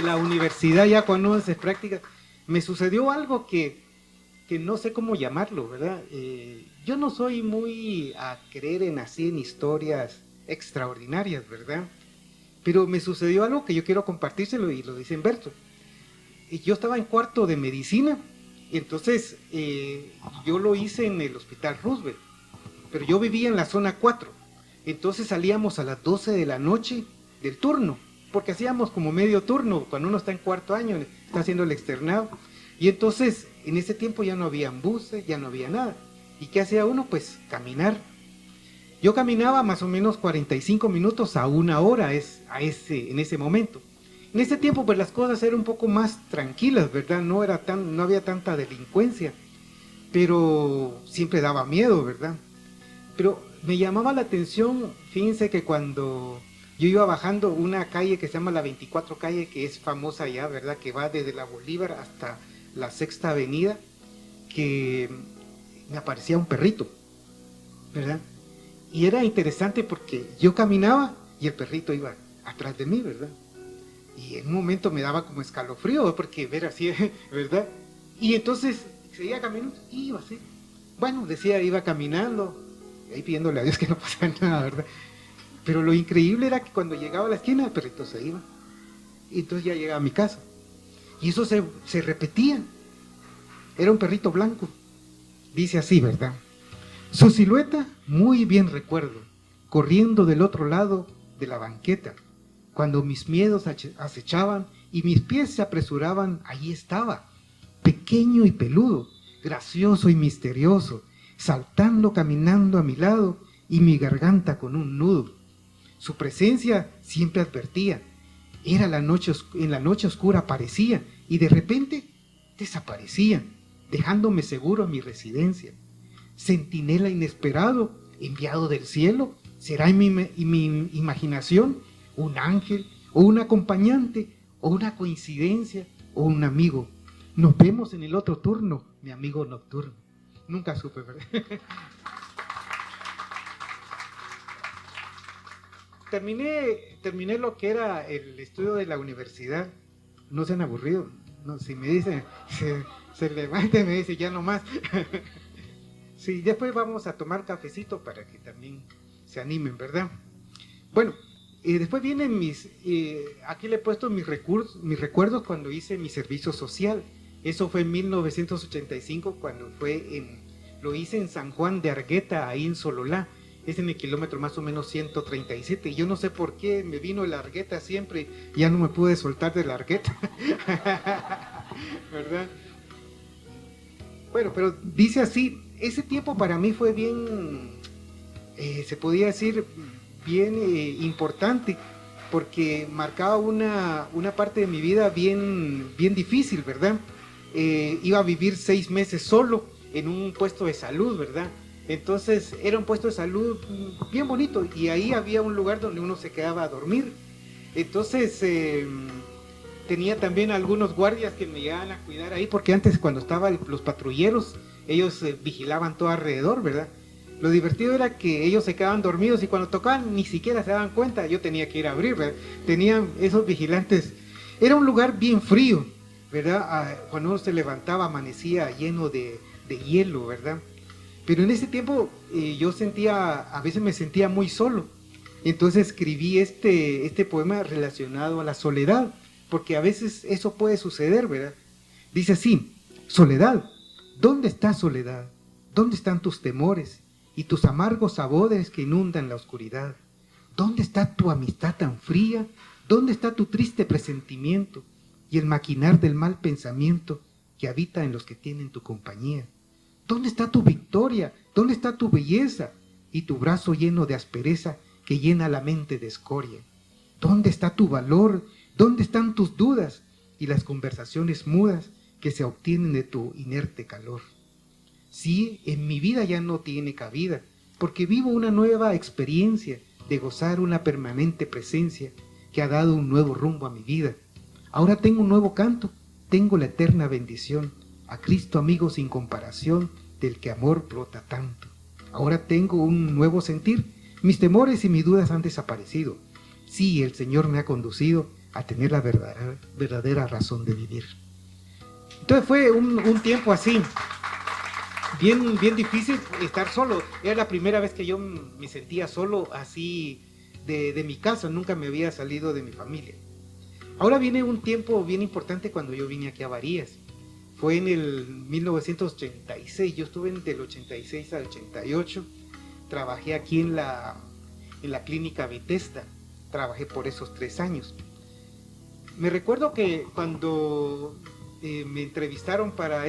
la universidad, ya cuando haces prácticas, me sucedió algo que no sé cómo llamarlo, ¿verdad? Yo no soy muy a creer en historias extraordinarias, ¿verdad? Pero me sucedió algo que yo quiero compartírselo y lo dice Humberto. Yo estaba en cuarto de medicina, y entonces yo lo hice en el Hospital Roosevelt, pero yo vivía en la zona 4, entonces salíamos a las 12 de la noche del turno, porque hacíamos como medio turno, cuando uno está en cuarto año, está haciendo el externado, y entonces en ese tiempo ya no había buses, ya no había nada, ¿y qué hacía uno? Pues caminar. Yo caminaba más o menos 45 minutos a una hora en ese momento. En ese tiempo pues las cosas eran un poco más tranquilas, ¿verdad? No había tanta delincuencia, pero siempre daba miedo, ¿verdad? Pero me llamaba la atención, fíjense que cuando yo iba bajando una calle que se llama la 24 calle, que es famosa ya, ¿verdad? Que va desde la Bolívar hasta la Sexta Avenida, que me aparecía un perrito, ¿verdad? Y era interesante porque yo caminaba y el perrito iba atrás de mí, ¿verdad? Y en un momento me daba como escalofrío, porque ver así, ¿verdad? Y entonces seguía caminando y iba así. Bueno, iba caminando, ahí pidiéndole a Dios que no pasara nada, ¿verdad? Pero lo increíble era que cuando llegaba a la esquina, el perrito se iba. Y entonces ya llegaba a mi casa. Y eso se repetía. Era un perrito blanco. Dice así, ¿verdad? Su silueta muy bien recuerdo, corriendo del otro lado de la banqueta. Cuando mis miedos acechaban y mis pies se apresuraban, allí estaba, pequeño y peludo, gracioso y misterioso, saltando, caminando a mi lado y mi garganta con un nudo. Su presencia siempre advertía. En la noche oscura aparecía y de repente desaparecía, dejándome seguro a mi residencia. Centinela inesperado, enviado del cielo, ¿será en mi imaginación un ángel o un acompañante o una coincidencia o un amigo? Nos vemos en el otro turno, mi amigo nocturno. Nunca supe, ¿verdad? Terminé lo que era el estudio de la universidad. No se han aburrido. No, si me dicen, se levanta y me dice, ya no más. Sí, después vamos a tomar cafecito para que también se animen, ¿verdad? Bueno, después vienen aquí le he puesto mis recuerdos cuando hice mi servicio social. Eso fue en 1985, cuando lo hice en San Juan de Argueta, ahí en Sololá. Es en el kilómetro más o menos 137. Yo no sé por qué me vino el Argueta siempre, ya no me pude soltar del Argueta. ¿Verdad? Bueno, pero dice así, ese tiempo para mí fue bien, se podía decir, bien importante, porque marcaba una parte de mi vida bien difícil, ¿verdad? Iba a vivir 6 meses solo en un puesto de salud, ¿verdad? Entonces era un puesto de salud bien bonito y ahí había un lugar donde uno se quedaba a dormir. Entonces tenía también algunos guardias que me llegaban a cuidar ahí, porque antes cuando estaban los patrulleros, ellos vigilaban todo alrededor, ¿verdad? Lo divertido era que ellos se quedaban dormidos y cuando tocaban ni siquiera se daban cuenta, yo tenía que ir a abrir, ¿verdad? Tenían esos vigilantes. Era un lugar bien frío, ¿verdad? Cuando uno se levantaba amanecía lleno de hielo, ¿verdad? Pero en ese tiempo a veces me sentía muy solo. Entonces escribí este poema relacionado a la soledad, porque a veces eso puede suceder, ¿verdad? Dice así: soledad, ¿dónde está soledad? ¿Dónde están tus temores y tus amargos sabores que inundan la oscuridad? ¿Dónde está tu amistad tan fría? ¿Dónde está tu triste presentimiento y el maquinar del mal pensamiento que habita en los que tienen tu compañía? ¿Dónde está tu victoria? ¿Dónde está tu belleza y tu brazo lleno de aspereza que llena la mente de escoria? ¿Dónde está tu valor? ¿Dónde están tus dudas y las conversaciones mudas que se obtienen de tu inerte calor? Sí, en mi vida ya no tiene cabida, porque vivo una nueva experiencia de gozar una permanente presencia que ha dado un nuevo rumbo a mi vida. Ahora tengo un nuevo canto, tengo la eterna bendición, a Cristo amigo sin comparación, del que amor brota tanto. Ahora tengo un nuevo sentir, mis temores y mis dudas han desaparecido. Sí, el Señor me ha conducido a tener la verdadera razón de vivir. Entonces fue un tiempo así, bien difícil estar solo. Era la primera vez que yo me sentía solo así de mi casa, nunca me había salido de mi familia. Ahora viene un tiempo bien importante cuando yo vine aquí a Varías. Fue en el 1986, yo estuve del 86 al 88, trabajé aquí en la clínica Bethesda, trabajé por esos 3 años. Me recuerdo que cuando me entrevistaron para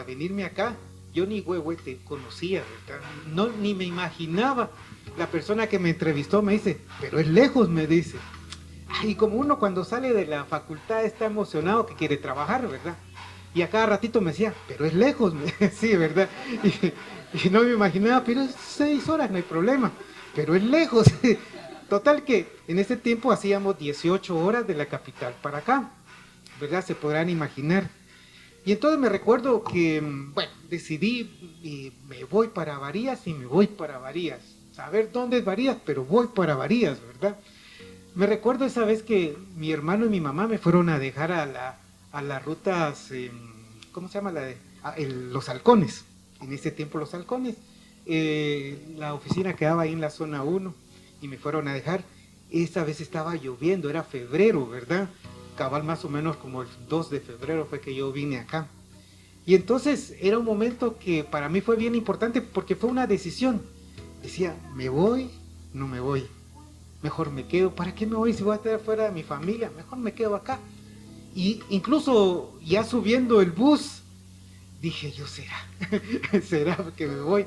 venirme acá, yo ni huehuete conocía, ¿verdad? Ni me imaginaba. La persona que me entrevistó me dice, pero es lejos, me dice. Y como uno cuando sale de la facultad está emocionado que quiere trabajar, ¿verdad? Y a cada ratito me decía, pero es lejos, sí, ¿verdad? Y no me imaginaba, pero es 6 horas, no hay problema, pero es lejos. Total que en ese tiempo hacíamos 18 horas de la capital para acá, ¿verdad? Se podrán imaginar. Y entonces me recuerdo que, bueno, decidí y me voy para Varías y me voy para Varías. Saber dónde es Varías, pero voy para Varías, ¿verdad? Me recuerdo esa vez que mi hermano y mi mamá me fueron a dejar a las rutas, ¿cómo se llama? Los Halcones. En ese tiempo Los Halcones. La oficina quedaba ahí en la zona 1 y me fueron a dejar. Esa vez estaba lloviendo, era febrero, ¿verdad? Cabal más o menos como el 2 de febrero fue que yo vine acá. Y entonces era un momento que para mí fue bien importante porque fue una decisión. Decía, ¿me voy? No me voy. Mejor me quedo. ¿Para qué me voy si voy a estar fuera de mi familia? Mejor me quedo acá. Y incluso ya subiendo el bus, dije, yo será que me voy.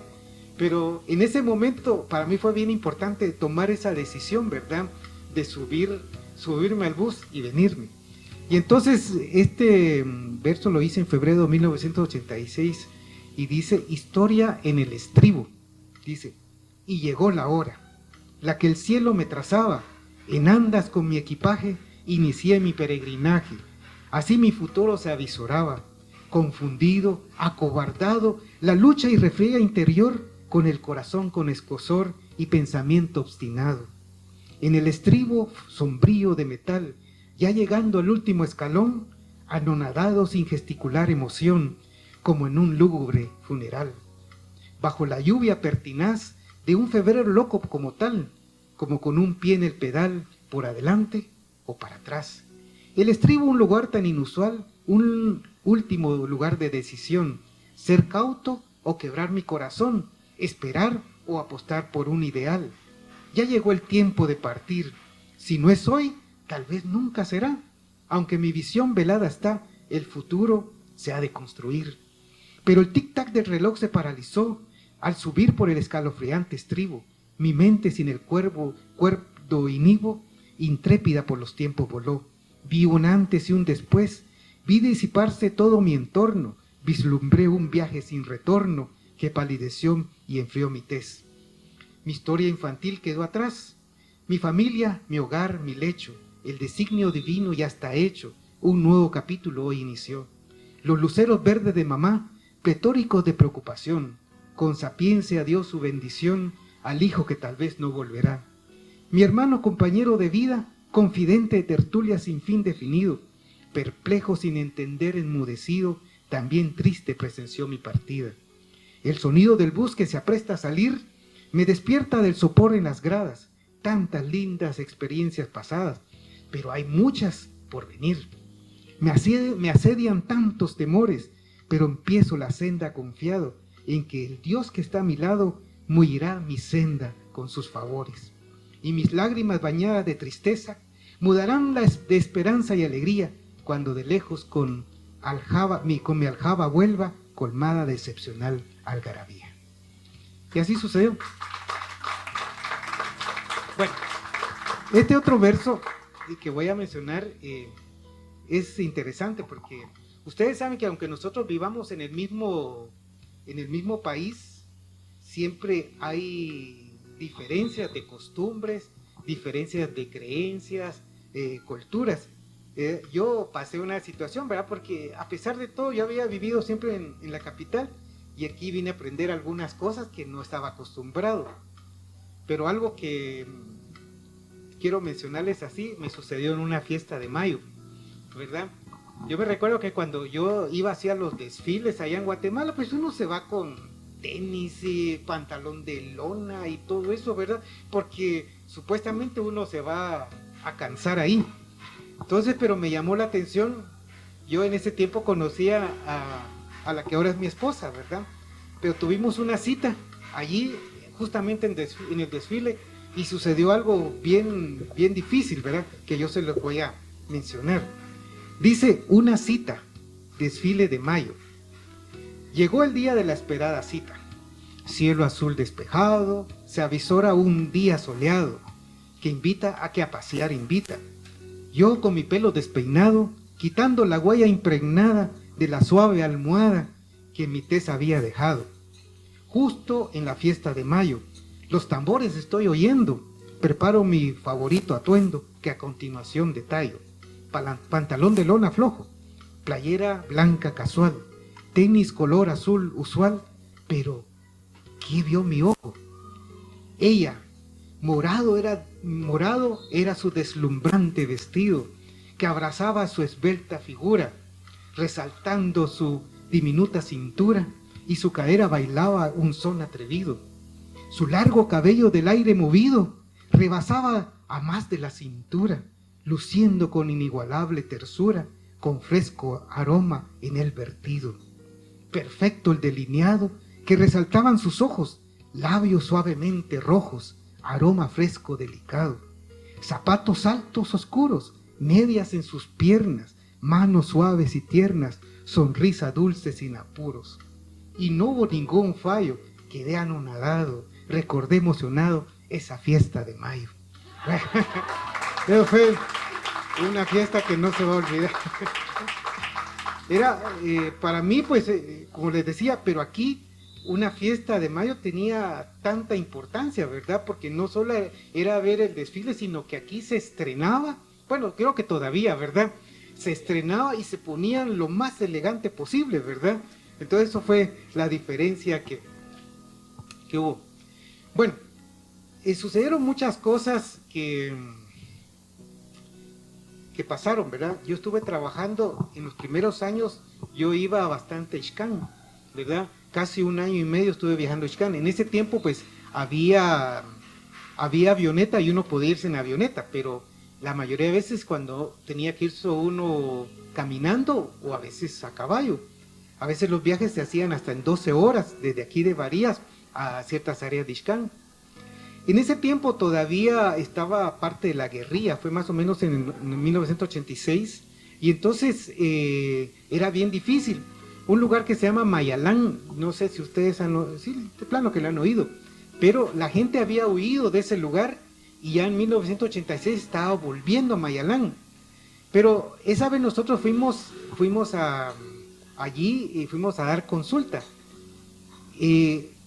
Pero en ese momento para mí fue bien importante tomar esa decisión, ¿verdad? De subirme al bus y venirme. Y entonces este verso lo hice en febrero de 1986 y dice, historia en el estribo. Dice, y llegó la hora, la que el cielo me trazaba, en andas con mi equipaje, inicié mi peregrinaje. Así mi futuro se avisoraba, confundido, acobardado, la lucha y refriega interior, con el corazón con escozor y pensamiento obstinado. En el estribo sombrío de metal, ya llegando al último escalón, anonadado sin gesticular emoción, como en un lúgubre funeral. Bajo la lluvia pertinaz de un febrero loco como tal, como con un pie en el pedal, por adelante o para atrás. El estribo, un lugar tan inusual, un último lugar de decisión, ser cauto o quebrar mi corazón, esperar o apostar por un ideal. Ya llegó el tiempo de partir, si no es hoy, tal vez nunca será, aunque mi visión velada está, el futuro se ha de construir. Pero el tic-tac del reloj se paralizó al subir por el escalofriante estribo, mi mente sin el cuerpo inhibo, intrépida por los tiempos voló. Vi un antes y un después, vi disiparse todo mi entorno, vislumbré un viaje sin retorno que palideció y enfrió mi tez. Mi historia infantil quedó atrás, mi familia, mi hogar, mi lecho, el designio divino ya está hecho, un nuevo capítulo hoy inició. Los luceros verdes de mamá, pletóricos de preocupación, con sapiencia dio su bendición al hijo que tal vez no volverá. Mi hermano compañero de vida, confidente de tertulia sin fin definido, perplejo sin entender enmudecido, también triste presenció mi partida. El sonido del bus que se apresta a salir me despierta del sopor en las gradas, tantas lindas experiencias pasadas, pero hay muchas por venir. Me asedian tantos temores, pero empiezo la senda confiado en que el Dios que está a mi lado mullirá mi senda con sus favores. Y mis lágrimas bañadas de tristeza mudarán de esperanza y alegría cuando de lejos con mi aljaba vuelva colmada de excepcional algarabía. Y así sucedió. Bueno, este otro verso que voy a mencionar es interesante porque ustedes saben que aunque nosotros vivamos en el mismo país, siempre hay diferencias de costumbres, diferencias de creencias, culturas. Yo pasé una situación, ¿verdad? Porque a pesar de todo yo había vivido siempre en la capital y aquí vine a aprender algunas cosas que no estaba acostumbrado. Pero algo que quiero mencionarles así, me sucedió en una fiesta de mayo, ¿verdad? Yo me recuerdo que cuando yo iba hacia los desfiles allá en Guatemala, pues uno se va con tenis y pantalón de lona y todo eso, ¿verdad? Porque supuestamente uno se va a cansar ahí. Entonces, pero me llamó la atención, yo en ese tiempo conocía a la que ahora es mi esposa, ¿verdad? Pero tuvimos una cita allí, justamente en el desfile, y sucedió algo bien difícil, ¿verdad? Que yo se los voy a mencionar. Dice, una cita, desfile de mayo. Llegó el día de la esperada cita. Cielo azul despejado, se avisora un día soleado, que invita a que a pasear invita. Yo con mi pelo despeinado, quitando la huella impregnada de la suave almohada que mi tez había dejado. Justo en la fiesta de mayo, los tambores estoy oyendo, preparo mi favorito atuendo que a continuación detallo. Pantalón de lona flojo, playera blanca casual, tenis color azul usual, pero ¿qué vio mi ojo? Ella, morado era su deslumbrante vestido, que abrazaba su esbelta figura, resaltando su diminuta cintura, y su cadera bailaba un son atrevido. Su largo cabello del aire movido rebasaba a más de la cintura, luciendo con inigualable tersura, con fresco aroma en el vertido. perfecto el delineado, que resaltaban sus ojos, labios suavemente rojos, aroma fresco delicado, zapatos altos oscuros, medias en sus piernas, manos suaves y tiernas, sonrisa dulce sin apuros. Y no hubo ningún fallo, quedé anonadado, recordé emocionado esa fiesta de mayo. Eso fue una fiesta que no se va a olvidar. Era para mí, pues, como les decía, pero aquí una fiesta de mayo tenía tanta importancia, ¿verdad? Porque no solo era ver el desfile, sino que aquí se estrenaba, bueno, creo que todavía, ¿verdad? Se estrenaba y se ponían lo más elegante posible, ¿verdad? Entonces eso fue la diferencia que hubo. Bueno, sucedieron muchas cosas que pasaron, ¿verdad? Yo estuve trabajando en los primeros años, yo iba bastante a Ixcán, ¿verdad? Casi 1 año y medio estuve viajando a Ixcán. En ese tiempo, pues, había avioneta y uno podía irse en avioneta, pero la mayoría de veces cuando tenía que irse uno caminando o a veces a caballo. A veces los viajes se hacían hasta en 12 horas, desde aquí de Varías a ciertas áreas de Ixcán. En ese tiempo todavía estaba parte de la guerrilla, fue más o menos en 1986, y entonces era bien difícil. Un lugar que se llama Mayalán, no sé si ustedes sí, de plano que lo han oído, pero la gente había huido de ese lugar y ya en 1986 estaba volviendo a Mayalán. Pero esa vez nosotros fuimos allí y fuimos a dar consulta.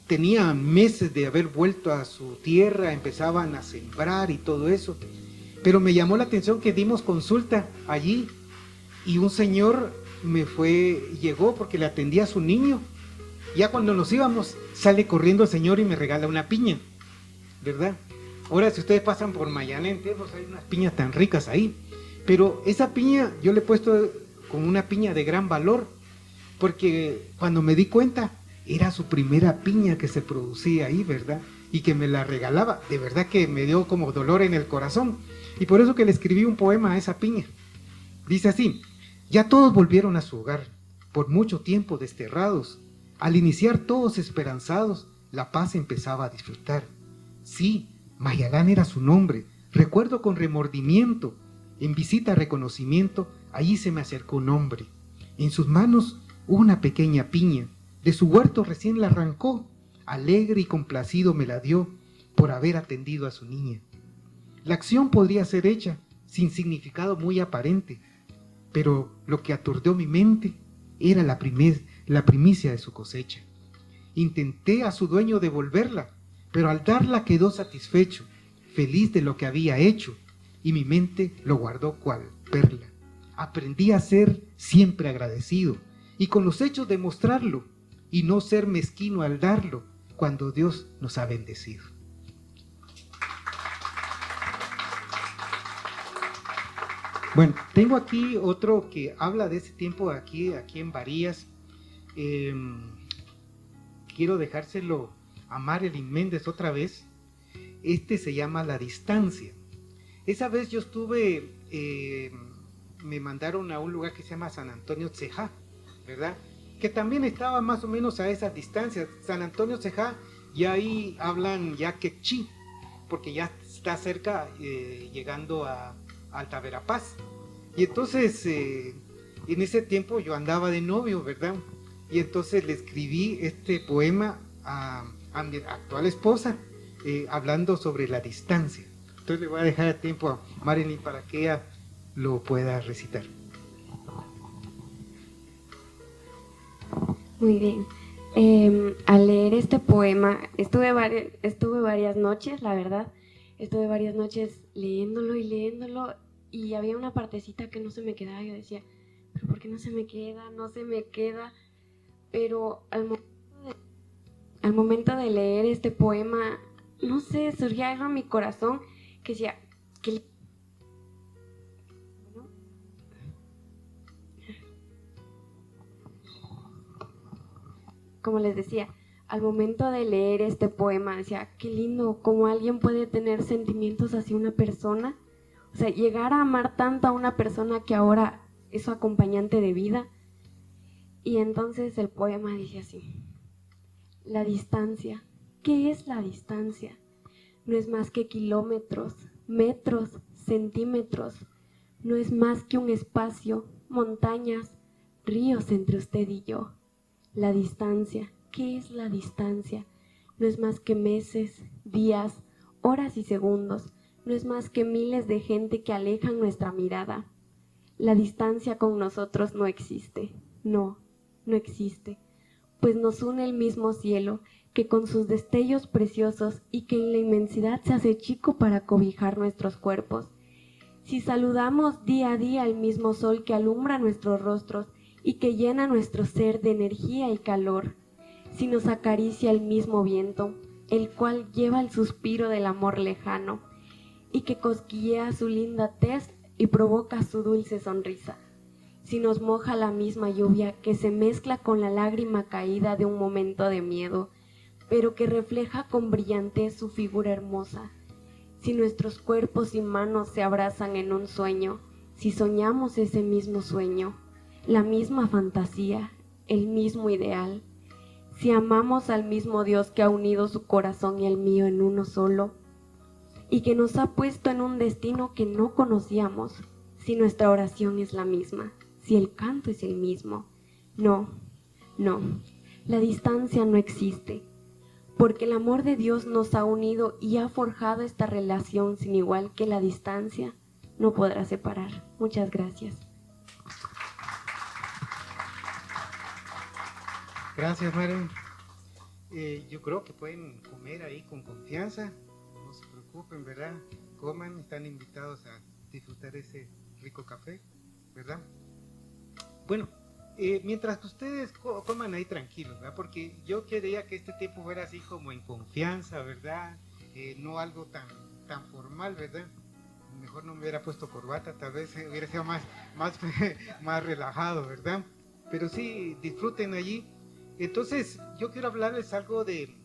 Tenía meses de haber vuelto a su tierra, empezaban a sembrar y todo eso. Pero me llamó la atención que dimos consulta allí y un señor llegó porque le atendía a su niño. Ya cuando nos íbamos, sale corriendo el señor y me regala una piña, ¿verdad? Ahora, si ustedes pasan por Mayalén, pues hay unas piñas tan ricas ahí. Pero esa piña yo le he puesto como una piña de gran valor, porque cuando me di cuenta, era su primera piña que se producía ahí, ¿verdad? Y que me la regalaba. De verdad que me dio como dolor en el corazón. Y por eso que le escribí un poema a esa piña. Dice así: ya todos volvieron a su hogar, por mucho tiempo desterrados. Al iniciar todos esperanzados, la paz empezaba a disfrutar. Sí, Mayalán era su nombre. Recuerdo con remordimiento. En visita reconocimiento, allí se me acercó un hombre. En sus manos una pequeña piña. De su huerto recién la arrancó, alegre y complacido me la dio por haber atendido a su niña. La acción podría ser hecha sin significado muy aparente, pero lo que aturdió mi mente era la primicia de su cosecha. Intenté a su dueño devolverla, pero al darla quedó satisfecho, feliz de lo que había hecho, y mi mente lo guardó cual perla. Aprendí a ser siempre agradecido y con los hechos demostrarlo, y no ser mezquino al darlo cuando Dios nos ha bendecido. Bueno, tengo aquí otro que habla de ese tiempo aquí en Varías. Quiero dejárselo a Marilyn Méndez otra vez. Este se llama La Distancia. Esa vez yo estuve, me mandaron a un lugar que se llama San Antonio Cejá, ¿verdad? Que también estaba más o menos a esas distancias. San Antonio Cejá, y ahí hablan ya quechí, porque ya está cerca, llegando a Alta Verapaz. Y entonces, en ese tiempo yo andaba de novio, ¿verdad? Y entonces le escribí este poema a mi actual esposa, hablando sobre la distancia. Entonces le voy a dejar el tiempo a Marilyn para que ella lo pueda recitar. Muy bien. Al leer este poema, estuve varias noches, la verdad. Estuve varias noches leyéndolo, y había una partecita que no se me quedaba. Yo decía, ¿pero por qué no se me queda? No se me queda. Pero al momento de leer este poema, no sé, surgía algo en mi corazón que decía, como les decía, al momento de leer este poema, decía, qué lindo, cómo alguien puede tener sentimientos hacia una persona, o sea, llegar a amar tanto a una persona que ahora es su acompañante de vida. Y entonces el poema dice así: la distancia. ¿Qué es la distancia? No es más que kilómetros, metros, centímetros. No es más que un espacio, montañas, ríos entre usted y yo. La distancia. ¿Qué es la distancia? No es más que meses, días, horas y segundos. No es más que miles de gente que alejan nuestra mirada. La distancia con nosotros no existe. No, no existe. Pues nos une el mismo cielo, que con sus destellos preciosos y que en la inmensidad se hace chico para cobijar nuestros cuerpos. Si saludamos día a día el mismo sol que alumbra nuestros rostros y que llena nuestro ser de energía y calor, si nos acaricia el mismo viento, el cual lleva el suspiro del amor lejano y que cosquillea su linda tez y provoca su dulce sonrisa, si nos moja la misma lluvia que se mezcla con la lágrima caída de un momento de miedo, pero que refleja con brillantez su figura hermosa, si nuestros cuerpos y manos se abrazan en un sueño, si soñamos ese mismo sueño, la misma fantasía, el mismo ideal, si amamos al mismo Dios que ha unido su corazón y el mío en uno solo, y que nos ha puesto en un destino que no conocíamos, si nuestra oración es la misma, si el canto es el mismo. No, no, la distancia no existe, porque el amor de Dios nos ha unido y ha forjado esta relación sin igual que la distancia no podrá separar. Muchas gracias. Gracias, Maren. Yo creo que pueden comer ahí con confianza, no se preocupen, ¿verdad? Coman, están invitados a disfrutar ese rico café, ¿verdad? Bueno, mientras que ustedes coman ahí tranquilos, ¿verdad? Porque yo quería que este tiempo fuera así como en confianza, ¿verdad? No algo tan formal, ¿verdad? Mejor no me hubiera puesto corbata, tal vez hubiera sido más relajado, ¿verdad? Pero sí, disfruten allí. Entonces, yo quiero hablarles algo de,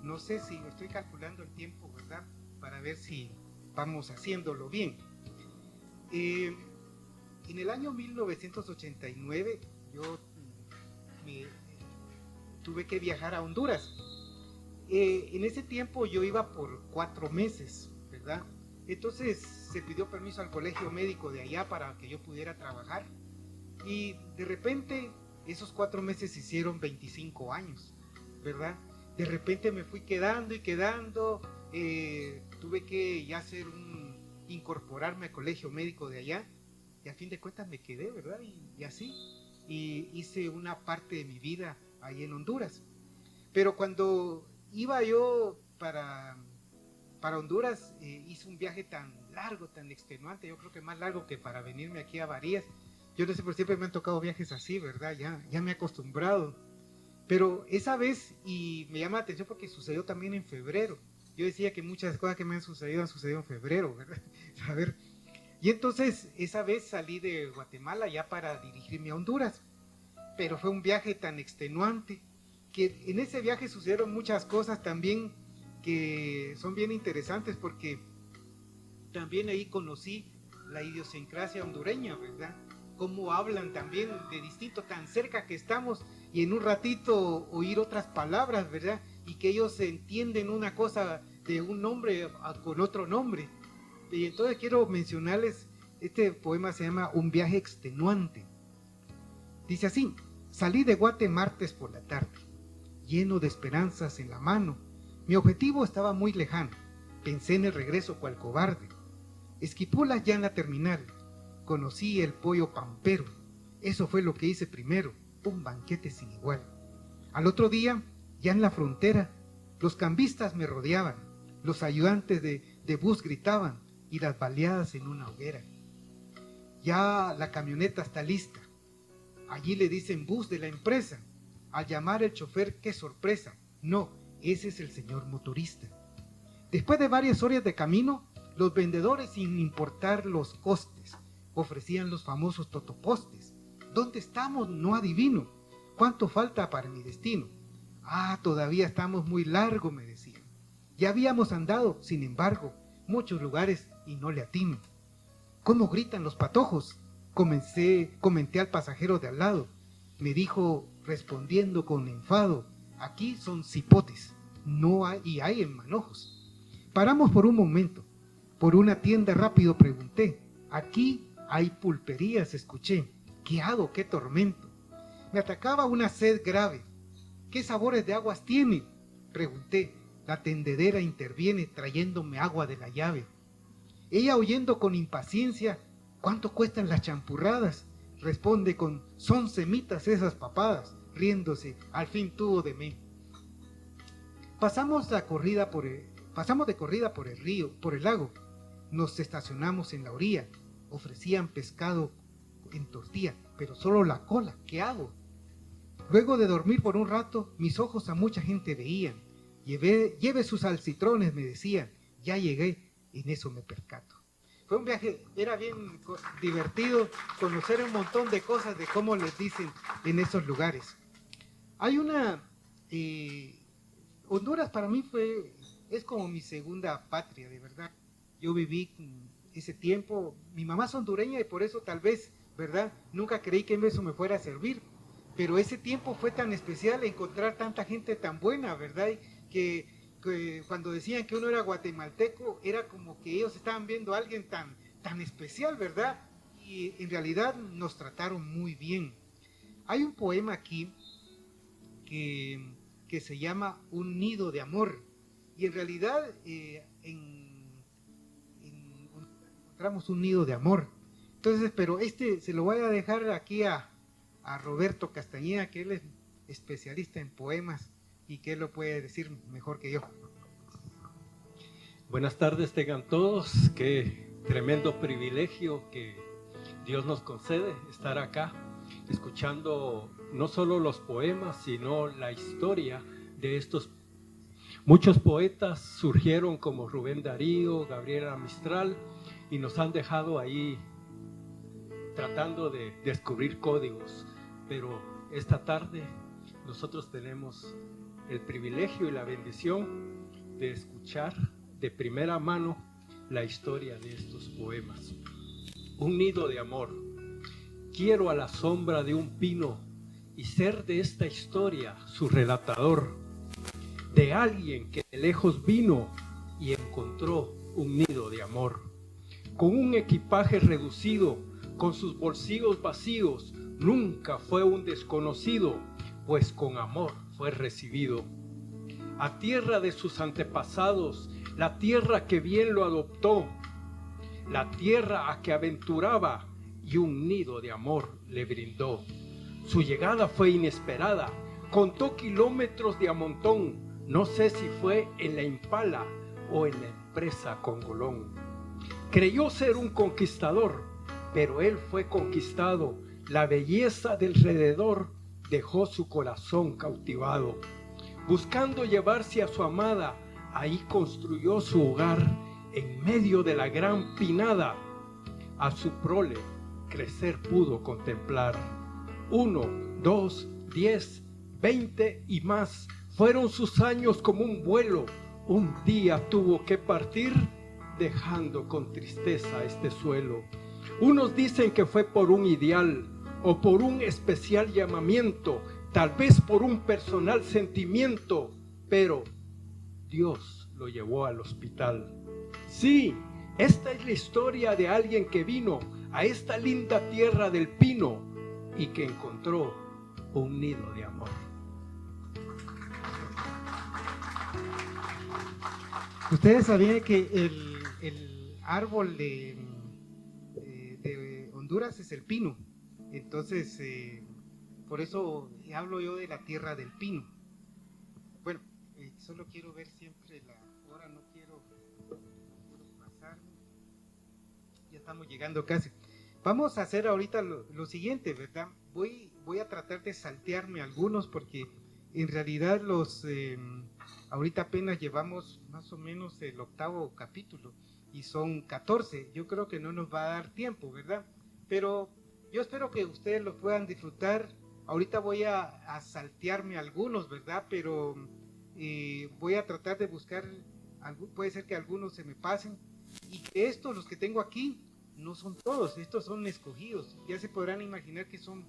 no sé si estoy calculando el tiempo, ¿verdad? Para ver si vamos haciéndolo bien. En el año 1989 yo tuve que viajar a Honduras. En ese tiempo yo iba por 4 meses, ¿verdad? Entonces se pidió permiso al colegio médico de allá para que yo pudiera trabajar. Y de repente esos 4 meses se hicieron 25 años, ¿verdad? De repente me fui quedando y quedando. Tuve que ya incorporarme al colegio médico de allá. Y a fin de cuentas me quedé, ¿verdad? Y así. Y hice una parte de mi vida ahí en Honduras. Pero cuando iba yo para Honduras, hice un viaje tan largo, tan extenuante, yo creo que más largo que para venirme aquí a Varías. Yo no sé, por siempre me han tocado viajes así, ¿verdad? Ya me he acostumbrado. Pero esa vez, y me llama la atención porque sucedió también en febrero. Yo decía que muchas cosas que me han sucedido en febrero, ¿verdad? A ver. Y entonces esa vez salí de Guatemala ya para dirigirme a Honduras, pero fue un viaje tan extenuante que en ese viaje sucedieron muchas cosas también que son bien interesantes, porque también ahí conocí la idiosincrasia hondureña, ¿verdad? Cómo hablan también de distinto, tan cerca que estamos, y en un ratito oír otras palabras, ¿verdad? Y que ellos entienden una cosa de un nombre con otro nombre. Y entonces quiero mencionarles, este poema se llama Un viaje extenuante. Dice así: salí de Guate martes por la tarde, lleno de esperanzas en la mano. Mi objetivo estaba muy lejano, pensé en el regreso cual cobarde. Esquipulas ya en la terminal, conocí el pollo pampero, eso fue lo que hice primero, un banquete sin igual. Al otro día, ya en la frontera, los cambistas me rodeaban, los ayudantes de bus gritaban, y las baleadas en una hoguera. Ya la camioneta está lista. Allí le dicen bus de la empresa. Al llamar el chofer, qué sorpresa. No, ese es el señor motorista. Después de varias horas de camino, los vendedores, sin importar los costes, ofrecían los famosos totopostes. ¿Dónde estamos? No adivino. ¿Cuánto falta para mi destino? Ah, todavía estamos muy largo, me decían. Ya habíamos andado, sin embargo, muchos lugares y no le atino. ¿Cómo gritan los patojos? Comenté al pasajero de al lado. me dijo respondiendo con enfado: aquí son cipotes, no hay, y hay en manojos. Paramos por un momento. Por una tienda rápido pregunté: aquí hay pulperías, escuché. ¿Qué hago? ¡Qué tormento! Me atacaba una sed grave. ¿Qué sabores de aguas tiene? Pregunté. La tendedera interviene trayéndome agua de la llave. Ella, oyendo con impaciencia: ¿cuánto cuestan las champurradas? Responde con: son semitas esas papadas. Riéndose, al fin tuvo de mí. Pasamos de corrida por el río, por el lago. Nos estacionamos en la orilla. Ofrecían pescado en tortilla, pero solo la cola. ¿Qué hago? Luego de dormir por un rato, mis ojos a mucha gente veían. Lleve sus alcitrones, me decían. Ya llegué, en eso me percato. Fue un viaje, era bien divertido conocer un montón de cosas de cómo les dicen en esos lugares. Hay una... Honduras para mí es como mi segunda patria, de verdad. Yo viví ese tiempo, mi mamá es hondureña y por eso tal vez, ¿verdad? Nunca creí que eso me fuera a servir, pero ese tiempo fue tan especial encontrar tanta gente tan buena, ¿verdad? Que cuando decían que uno era guatemalteco, era como que ellos estaban viendo a alguien tan especial, ¿verdad? Y en realidad nos trataron muy bien. Hay un poema aquí que se llama Un nido de amor, y en realidad encontramos un nido de amor. Entonces, pero se lo voy a dejar aquí a Roberto Castañeda, que él es especialista en poemas y que él lo puede decir mejor que yo. Buenas tardes tengan todos. Qué tremendo privilegio que Dios nos concede estar acá escuchando no solo los poemas, sino la historia de estos. Muchos poetas surgieron como Rubén Darío, Gabriela Mistral, y nos han dejado ahí tratando de descubrir códigos. Pero esta tarde nosotros tenemos el privilegio y la bendición de escuchar de primera mano la historia de estos poemas. Un nido de amor. Quiero a la sombra de un pino y ser de esta historia su relatador, de alguien que de lejos vino y encontró un nido de amor. Con un equipaje reducido, con sus bolsillos vacíos, nunca fue un desconocido, pues con amor fue recibido. A tierra de sus antepasados, la tierra que bien lo adoptó, la tierra a que aventuraba y un nido de amor le brindó. Su llegada fue inesperada, contó kilómetros de a montón, no sé si fue en la Impala o en la empresa Congolón. Creyó ser un conquistador, pero él fue conquistado. La belleza del alrededor dejó su corazón cautivado. Buscando llevarse a su amada, ahí construyó su hogar en medio de la gran pinada. A su prole crecer pudo contemplar. 1, 2, 10, 20 y más. Fueron sus años como un vuelo. Un día tuvo que partir, dejando con tristeza este suelo. Unos dicen que fue por un ideal o por un especial llamamiento, tal vez por un personal sentimiento, pero Dios lo llevó al hospital. Sí, esta es la historia de alguien que vino a esta linda tierra del pino y que encontró un nido de amor. Ustedes sabían que el árbol de Honduras es el pino. Entonces, por eso hablo yo de la tierra del pino. Bueno, solo quiero ver siempre la hora, no quiero pasarme. Ya estamos llegando casi. Vamos a hacer ahorita lo siguiente, ¿verdad? Voy a tratar de saltearme algunos porque en realidad ahorita apenas llevamos más o menos el 8º capítulo y son 14. Yo creo que no nos va a dar tiempo, ¿verdad? Pero yo espero que ustedes lo puedan disfrutar. Ahorita voy a saltearme algunos, ¿verdad? Pero voy a tratar de buscar, puede ser que algunos se me pasen. Y estos, los que tengo aquí, no son todos, estos son escogidos. Ya se podrán imaginar que son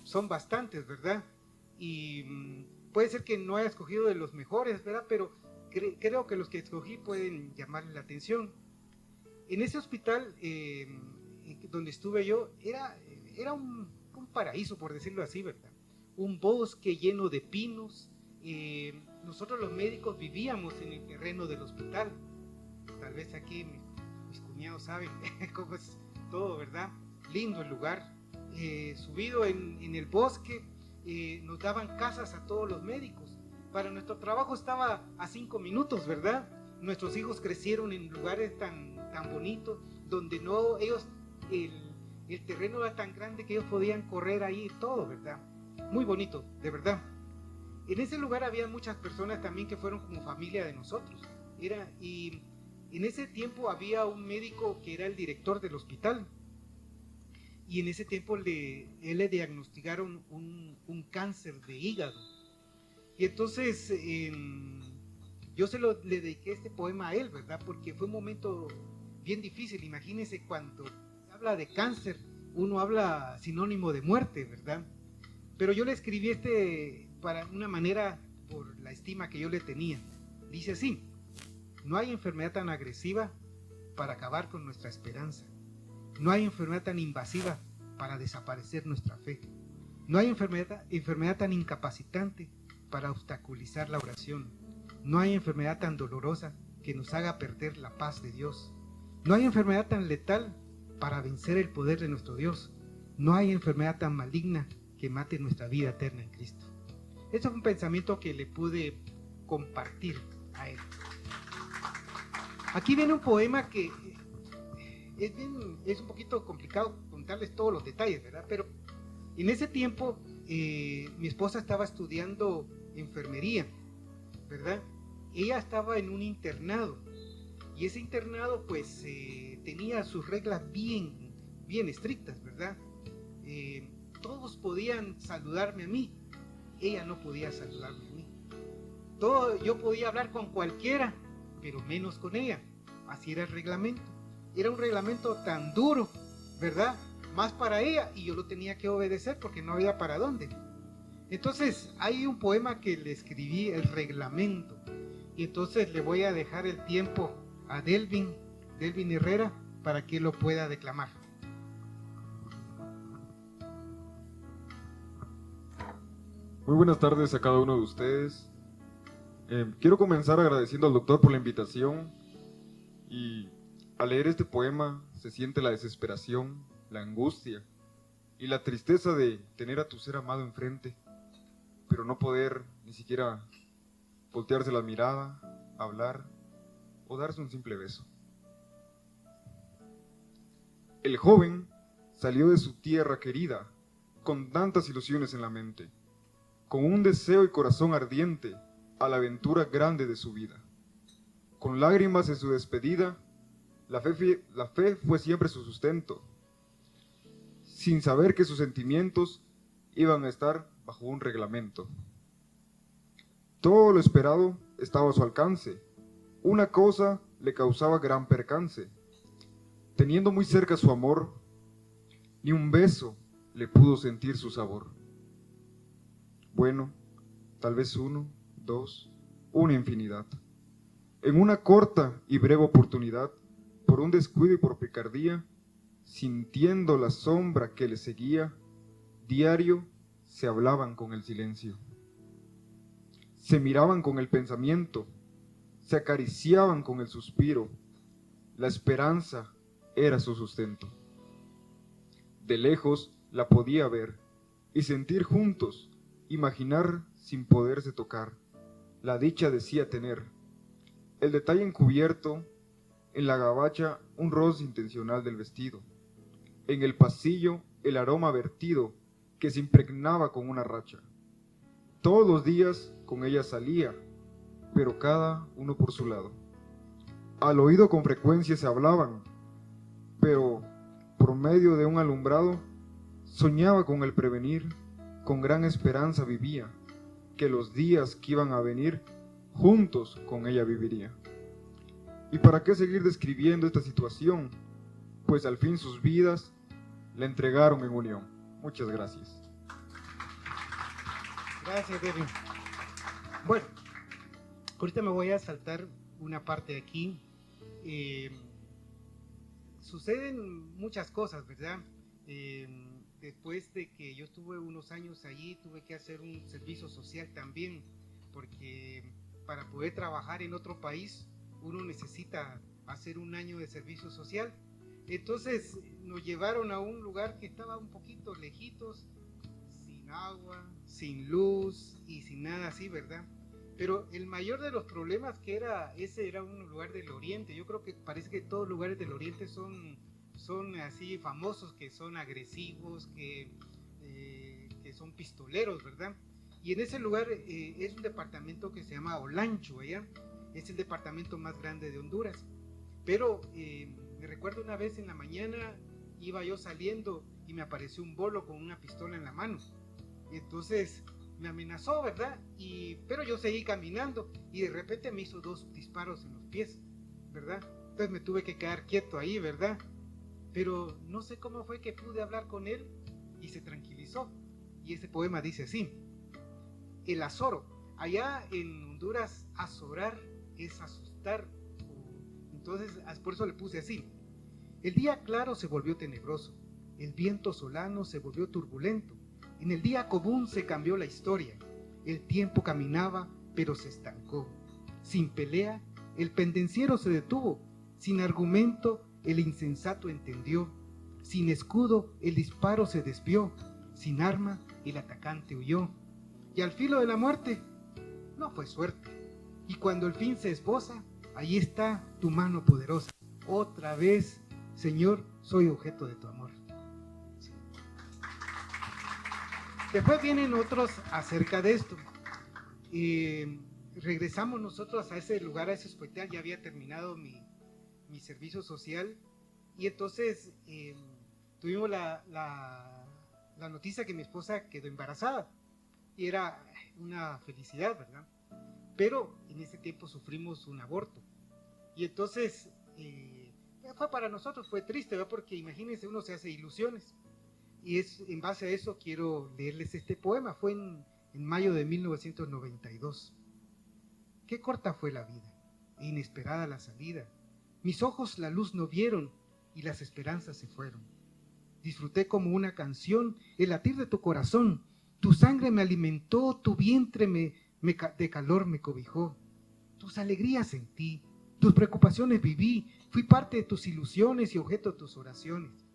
son bastantes, ¿verdad? Y puede ser que no haya escogido de los mejores, ¿verdad? Pero creo que los que escogí pueden llamarle la atención. En ese hospital donde estuve yo, era un paraíso, por decirlo así, ¿verdad? Un bosque lleno de pinos. Nosotros los médicos vivíamos en el terreno del hospital. Tal vez aquí mis cuñados saben cómo es todo, ¿verdad? Lindo el lugar. Subido en el bosque, nos daban casas a todos los médicos. Para nuestro trabajo estaba a 5 minutos, ¿verdad? Nuestros hijos crecieron en lugares tan bonitos, donde el terreno era tan grande que ellos podían correr ahí y todo, ¿verdad? Muy bonito, de verdad. En ese lugar había muchas personas también que fueron como familia de nosotros. Y en ese tiempo había un médico que era el director del hospital. Y en ese tiempo él le diagnosticaron un cáncer de hígado. Y entonces yo le dediqué este poema a él, ¿verdad? Porque fue un momento bien difícil. Imagínense, cuando se habla de cáncer, uno habla sinónimo de muerte, ¿verdad? Pero yo le escribí para una manera, por la estima que yo le tenía. Dice así: no hay enfermedad tan agresiva para acabar con nuestra esperanza. No hay enfermedad tan invasiva para desaparecer nuestra fe. No hay enfermedad tan incapacitante para obstaculizar la oración. No hay enfermedad tan dolorosa que nos haga perder la paz de Dios. No hay enfermedad tan letal para vencer el poder de nuestro Dios. No hay enfermedad tan maligna que mate nuestra vida eterna en Cristo. Ese fue un pensamiento que le pude compartir a él. Aquí viene un poema que es un poquito complicado contarles todos los detalles, ¿verdad? Pero en ese tiempo mi esposa estaba estudiando enfermería, ¿verdad? Ella estaba en un internado, y ese internado pues tenía sus reglas bien estrictas, ¿verdad? Todos podían saludarme a mí, ella no podía saludarme a mí. Yo podía hablar con cualquiera, pero menos con ella. Así era el reglamento. Era un reglamento tan duro, ¿verdad? Más para ella, y yo lo tenía que obedecer porque no había para dónde. Entonces hay un poema que le escribí, el reglamento, y entonces le voy a dejar el tiempo a Delvin Herrera para que lo pueda declamar. Muy buenas tardes a cada uno de ustedes. Quiero comenzar agradeciendo al doctor por la invitación, y al leer este poema se siente la desesperación, la angustia y la tristeza de tener a tu ser amado enfrente, pero no poder ni siquiera voltearse la mirada, hablar o darse un simple beso. El joven salió de su tierra querida con tantas ilusiones en la mente, con un deseo y corazón ardiente a la aventura grande de su vida. Con lágrimas en su despedida, la fe fue siempre su sustento, sin saber que sus sentimientos iban a estar bajo un reglamento. Todo lo esperado estaba a su alcance. Una cosa le causaba gran percance. Teniendo muy cerca su amor, ni un beso le pudo sentir su sabor. Bueno, tal vez 1, 2, una infinidad. En una corta y breve oportunidad, por un descuido y por picardía, sintiendo la sombra que le seguía, diario se hablaban con el silencio. Se miraban con el pensamiento, se acariciaban con el suspiro. La esperanza era su sustento. De lejos la podía ver y sentir juntos, imaginar sin poderse tocar. La dicha decía tener el detalle encubierto en la gabacha, un roce intencional del vestido. En el pasillo, el aroma vertido que se impregnaba con una racha. Todos los días con ella salía, pero cada uno por su lado. Al oído con frecuencia se hablaban, pero por medio de un alumbrado soñaba con el prevenir, con gran esperanza vivía, que los días que iban a venir juntos con ella viviría. ¿Y para qué seguir describiendo esta situación? Pues al fin sus vidas la entregaron en unión. Muchas gracias. Gracias, Devin. Bueno, ahorita me voy a saltar una parte de aquí. Suceden muchas cosas, ¿verdad? Después de que yo estuve unos años allí, tuve que hacer un servicio social también, porque para poder trabajar en otro país, uno necesita hacer un año de servicio social. Entonces nos llevaron a un lugar que estaba un poquito lejitos, sin agua, sin luz y sin nada así, ¿verdad? Pero el mayor de los problemas ese era un lugar del oriente. Yo creo que parece que todos los lugares del oriente son así famosos, que son agresivos, que son pistoleros, ¿verdad? Y en ese lugar es un departamento que se llama Olancho, ¿verdad? Es el departamento más grande de Honduras. Pero me recuerdo una vez en la mañana, iba yo saliendo y me apareció un bolo con una pistola en la mano. Y entonces me amenazó, ¿verdad? Pero yo seguí caminando y de repente me hizo 2 disparos en los pies, ¿verdad? Entonces me tuve que quedar quieto ahí, ¿verdad? Pero no sé cómo fue que pude hablar con él y se tranquilizó. Y ese poema dice así: el azoro. Allá en Honduras, azorar es asustar. Entonces, por eso le puse así: el día claro se volvió tenebroso, el viento solano se volvió turbulento, en el día común se cambió la historia, el tiempo caminaba pero se estancó. Sin pelea, el pendenciero se detuvo, sin argumento, el insensato entendió, sin escudo, el disparo se desvió, sin arma, el atacante huyó. Y al filo de la muerte, no fue suerte. Y cuando el fin se esboza, ahí está tu mano poderosa. Otra vez, Señor, soy objeto de tu amor. Sí. Después vienen otros acerca de esto. Regresamos nosotros a ese lugar, a ese hospital. Ya había terminado mi servicio social. Y entonces tuvimos la noticia que mi esposa quedó embarazada. Y era una felicidad, ¿verdad? Pero en ese tiempo sufrimos un aborto. Y entonces fue para nosotros, fue triste, ¿verdad? Porque imagínense, uno se hace ilusiones. Y en base a eso quiero leerles este poema. Fue en mayo de 1992. Qué corta fue la vida, e inesperada la salida. Mis ojos la luz no vieron y las esperanzas se fueron. Disfruté como una canción el latir de tu corazón. Tu sangre me alimentó, tu vientre de calor me cobijó. Tus alegrías sentí, tus preocupaciones viví, fui parte de tus ilusiones y objeto de tus oraciones.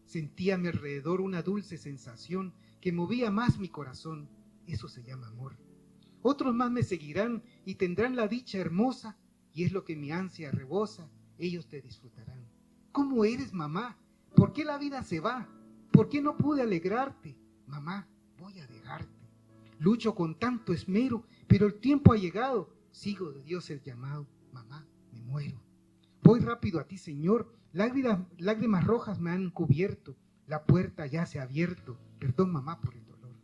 Sentí a mi alrededor una dulce sensación que movía más mi corazón. Eso se llama amor. Otros más me seguirán y tendrán la dicha hermosa, y es lo que mi ansia rebosa, ellos te disfrutarán. ¿Cómo eres, mamá? ¿Por qué la vida se va? ¿Por qué no pude alegrarte? Mamá, voy a dejarte. Lucho con tanto esmero, pero el tiempo ha llegado. Sigo de Dios el llamado. Mamá, me muero. Voy rápido a ti, Señor. Lágrimas rojas me han cubierto. La puerta ya se ha abierto. Perdón, mamá, por el dolor.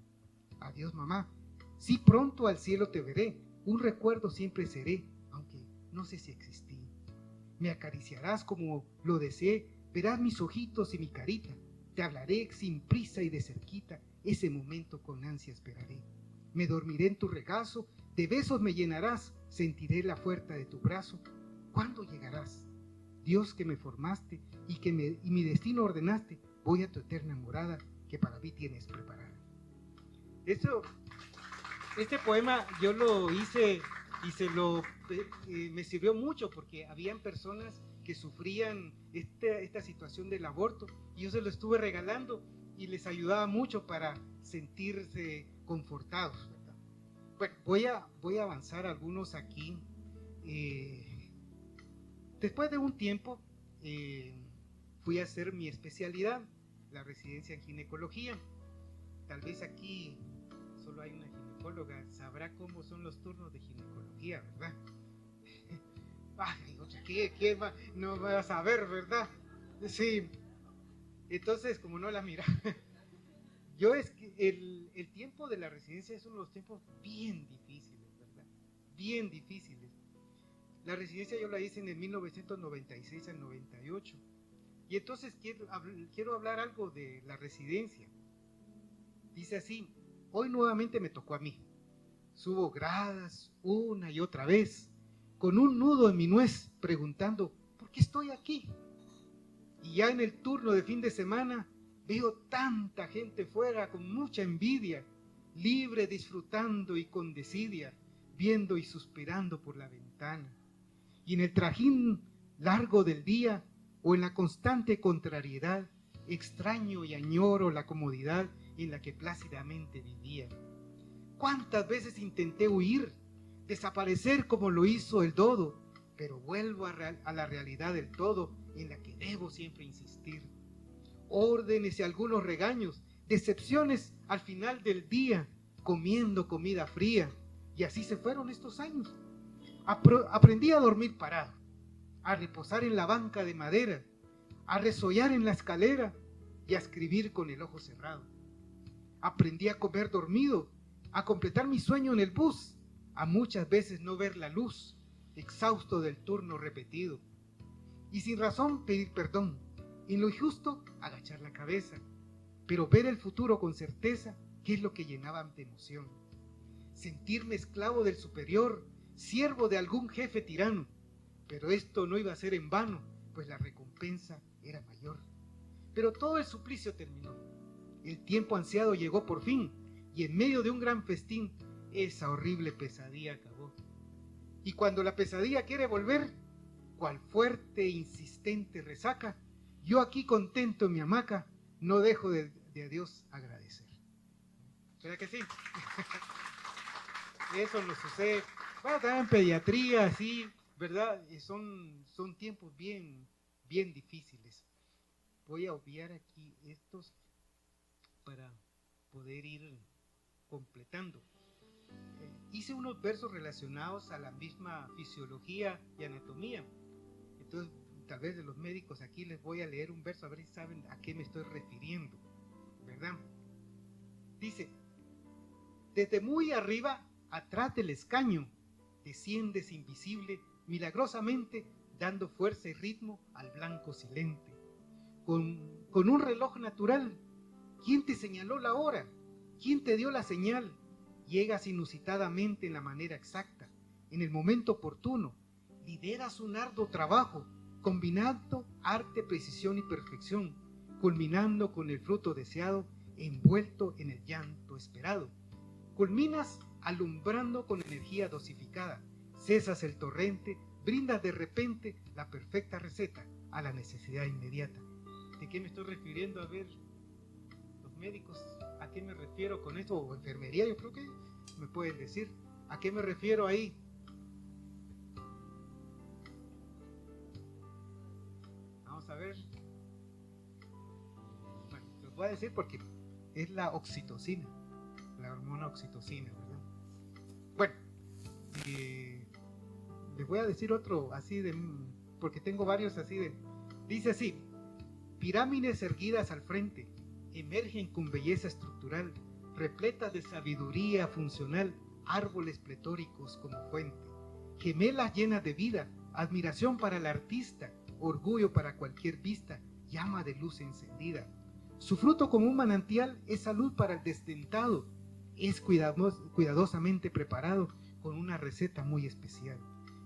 Adiós, mamá. Sí, pronto al cielo te veré. Un recuerdo siempre seré, aunque no sé si existí. Me acariciarás como lo deseé. Verás mis ojitos y mi carita. Te hablaré sin prisa y de cerquita. Ese momento con ansia esperaré. Me dormiré en tu regazo. De besos me llenarás. Sentiré la fuerza de tu brazo. ¿Cuándo llegarás? Dios que me formaste y mi destino ordenaste, voy a tu eterna morada que para mí tienes preparada. Este poema yo lo hice y me sirvió mucho porque habían personas que sufrían esta situación del aborto y yo se lo estuve regalando y les ayudaba mucho para sentirse confortados, ¿verdad? Bueno, voy a avanzar algunos aquí. Después de un tiempo fui a hacer mi especialidad, la residencia en ginecología. Tal vez aquí solo hay una ginecóloga, sabrá cómo son los turnos de ginecología, ¿verdad? Ay, ¿qué no va a saber, verdad? Sí. Entonces, como no la mira, es que el tiempo de la residencia es uno de los tiempos bien difíciles, ¿verdad? Bien difíciles. La residencia yo la hice en el 1996 al 98. Y entonces quiero hablar algo de la residencia. Dice así: Hoy nuevamente me tocó a mí. Subo gradas una y otra vez, con un nudo en mi nuez, preguntando, ¿por qué estoy aquí? Y ya en el turno de fin de semana, veo tanta gente fuera con mucha envidia, libre, disfrutando y con desidia, viendo y suspirando por la ventana. Y en el trajín largo del día, o en la constante contrariedad, extraño y añoro la comodidad en la que plácidamente vivía. ¿Cuántas veces intenté huir, desaparecer como lo hizo el dodo? Pero vuelvo a la realidad del todo, en la que debo siempre insistir. Órdenes y algunos regaños, decepciones al final del día, comiendo comida fría. Y así se fueron estos años. Aprendí a dormir parado, a reposar en la banca de madera, a resollar en la escalera y a escribir con el ojo cerrado. Aprendí a comer dormido, a completar mi sueño en el bus, a muchas veces no ver la luz, exhausto del turno repetido. Y sin razón pedir perdón, en lo injusto agachar la cabeza, pero ver el futuro con certeza, que es lo que llenaba de emoción. Sentirme esclavo del superior, siervo de algún jefe tirano, pero esto no iba a ser en vano, pues la recompensa era mayor. Pero todo el suplicio terminó. El tiempo ansiado llegó por fin, y en medio de un gran festín, esa horrible pesadilla acabó. Y cuando la pesadilla quiere volver, cual fuerte e insistente resaca, yo aquí contento en mi hamaca, no dejo de a Dios agradecer. ¿Verdad que sí? Eso nos sucede. Bueno, también en pediatría, sí, ¿verdad? Son tiempos bien difíciles. Voy a obviar aquí estos para poder ir completando. Hice unos versos relacionados a la misma fisiología y anatomía. Entonces, tal vez de los médicos aquí les voy a leer un verso a ver si saben a qué me estoy refiriendo, ¿verdad? Dice, desde muy arriba, atrás del escaño, desciendes invisible, milagrosamente, dando fuerza y ritmo al blanco silente. Con un reloj natural, ¿quién te señaló la hora? ¿Quién te dio la señal? Llegas inusitadamente en la manera exacta, en el momento oportuno, lideras un arduo trabajo, combinando arte, precisión y perfección, culminando con el fruto deseado, envuelto en el llanto esperado. Culminas alumbrando con energía dosificada, cesas el torrente, brindas de repente la perfecta receta a la necesidad inmediata. ¿De qué me estoy refiriendo? A ver, los médicos, ¿a qué me refiero con esto? O enfermería, yo creo que me pueden decir. ¿A qué me refiero ahí? Vamos a ver. Bueno, les voy a decir porque es la oxitocina, la hormona oxitocina, ¿verdad? Bueno, les voy a decir otro así de, porque tengo varios así de, dice así, pirámides erguidas al frente, emergen con belleza estructural, repletas de sabiduría funcional, árboles pletóricos como fuente, gemelas llenas de vida, admiración para el artista, orgullo para cualquier vista, llama de luz encendida. Su fruto como un manantial es salud para el desdentado, es cuidadosamente preparado con una receta muy especial.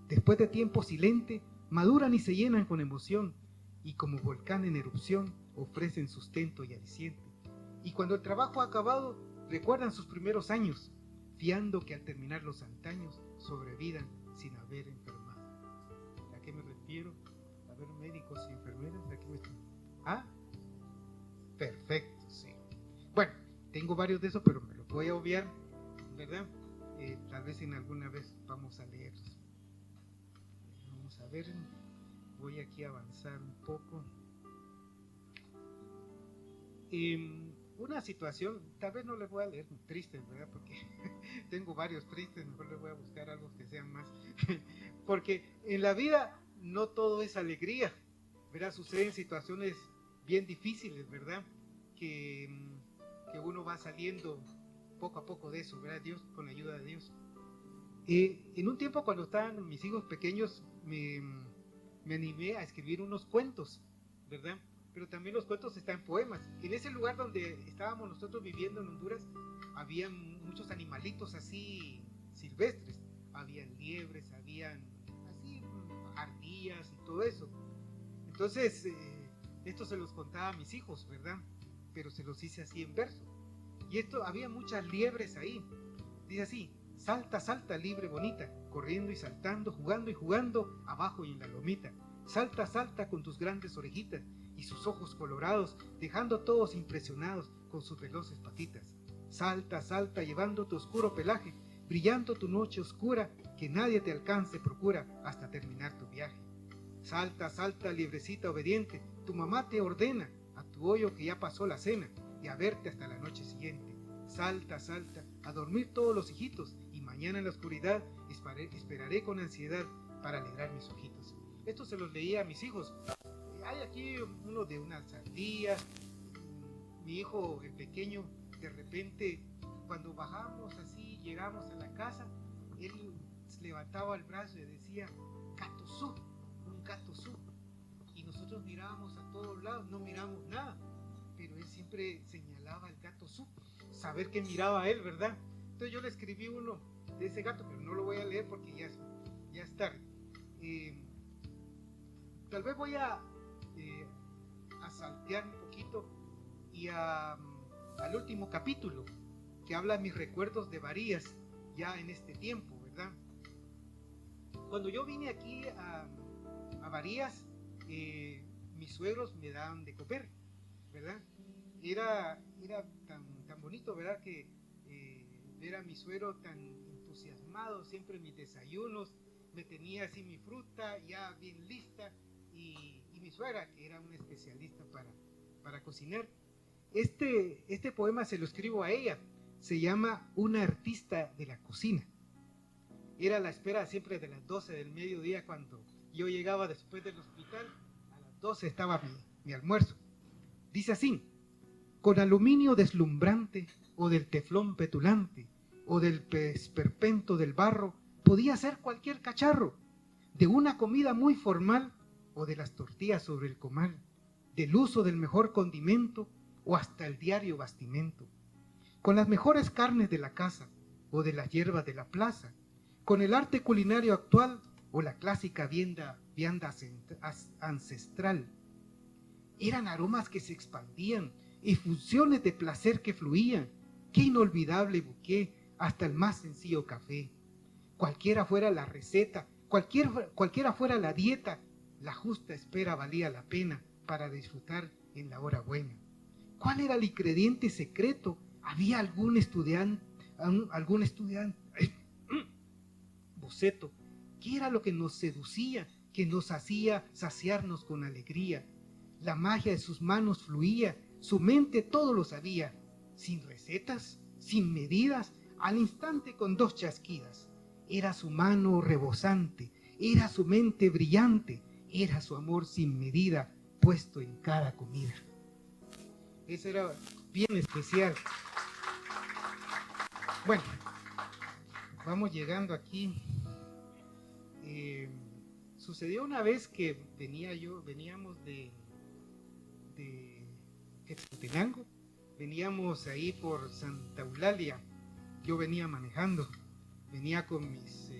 Después de tiempo silente, maduran y se llenan con emoción, y como volcán en erupción, ofrecen sustento y aliciente. Y cuando el trabajo ha acabado, recuerdan sus primeros años, fiando que al terminar los antaños, sobrevivan sin haber enfermado. ¿A qué me refiero? A ver, médicos y enfermeras, ¿a qué me estoy? ¿Ah? Perfecto, sí. Bueno, tengo varios de esos, pero me los voy a obviar, ¿verdad? Tal vez en alguna vez vamos a leerlos. Vamos a ver, voy aquí a avanzar un poco. Una situación, tal vez no les voy a leer tristes, ¿verdad? Porque tengo varios tristes, mejor les voy a buscar algo que sean más. Porque en la vida no todo es alegría, ¿verdad? Suceden situaciones bien difíciles, ¿verdad? Que uno va saliendo poco a poco de eso, ¿verdad? Dios, con la ayuda de Dios. En un tiempo cuando estaban mis hijos pequeños, me animé a escribir unos cuentos, ¿verdad? Pero también los cuentos están en poemas. En ese lugar donde estábamos nosotros viviendo en Honduras, había muchos animalitos así silvestres, habían liebres, habían así ardillas y todo eso. Entonces, esto se los contaba a mis hijos, ¿verdad? Pero se los hice así en verso. Y esto, había muchas liebres ahí. Dice así: salta, salta, liebre bonita, corriendo y saltando, jugando y jugando, abajo y en la lomita. Salta, salta con tus grandes orejitas y sus ojos colorados, dejando a todos impresionados con sus veloces patitas. Salta, salta, llevando tu oscuro pelaje, brillando tu noche oscura, que nadie te alcance, procura, hasta terminar tu viaje. Salta, salta, liebrecita obediente, tu mamá te ordena, a tu hoyo que ya pasó la cena, y a verte hasta la noche siguiente. Salta, salta, a dormir todos los hijitos, y mañana en la oscuridad esperaré con ansiedad para alegrar mis ojitos. Esto se los leía a mis hijos. Hay aquí uno de unas ardillas. Mi hijo, el pequeño, de repente, cuando bajamos así, llegamos a la casa, él levantaba el brazo y decía: Catosú, un catosú. Y nosotros mirábamos a todos lados, no miramos nada, pero él siempre señalaba el catosú, saber que miraba a él, ¿verdad? Entonces yo le escribí uno de ese gato, pero no lo voy a leer porque ya es tarde. Tal vez voy a saltear un poquito y al último capítulo, que habla de mis recuerdos de Varías ya en este tiempo, ¿verdad? Cuando yo vine aquí a Varías, mis suegros me daban de comer, ¿verdad? Era tan bonito, ¿verdad? Que ver a mi suegro tan entusiasmado, siempre en mis desayunos, me tenía así mi fruta ya bien lista, y mi suegra, que era una especialista para cocinar. Este poema se lo escribo a ella, se llama Una artista de la cocina. Era la espera siempre de las 12 del mediodía, cuando yo llegaba después del hospital, a las 12 estaba mi almuerzo. Dice así: con aluminio deslumbrante, o del teflón petulante, o del esperpento del barro, podía ser cualquier cacharro, de una comida muy formal, o de las tortillas sobre el comal, del uso del mejor condimento, o hasta el diario bastimento, con las mejores carnes de la casa, o de las hierbas de la plaza, con el arte culinario actual, o la clásica vianda ancestral. Eran aromas que se expandían, efusiones de placer que fluían, qué inolvidable bouquet, hasta el más sencillo café. Cualquiera fuera la receta, cualquiera fuera la dieta, la justa espera valía la pena para disfrutar en la hora buena. ¿Cuál era el ingrediente secreto? ¿Había algún estudiante? Boceto. ¿Qué era lo que nos seducía, que nos hacía saciarnos con alegría? La magia de sus manos fluía, su mente todo lo sabía, sin recetas, sin medidas, al instante con 2 chasquidas. Era su mano rebosante, era su mente brillante, era su amor sin medida, puesto en cada comida. Eso era bien especial. Bueno, vamos llegando aquí. Sucedió una vez que veníamos de Quetzaltenango, veníamos ahí por Santa Eulalia. Yo venía manejando, venía con mis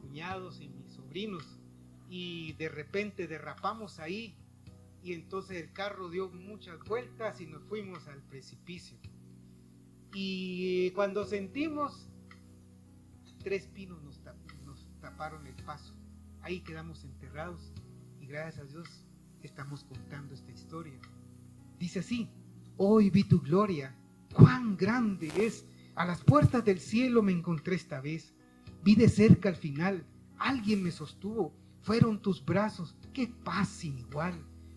cuñados y mis sobrinos, y de repente derrapamos ahí, y entonces el carro dio muchas vueltas y nos fuimos al precipicio. Y cuando sentimos, 3 pinos nos taparon el paso. Ahí quedamos enterrados, y gracias a Dios estamos contando esta historia. Dice así: hoy vi tu gloria, cuán grande es, a las puertas del cielo me encontré esta vez. Vi de cerca al final, alguien me sostuvo, fueron tus brazos, qué paz sin igual.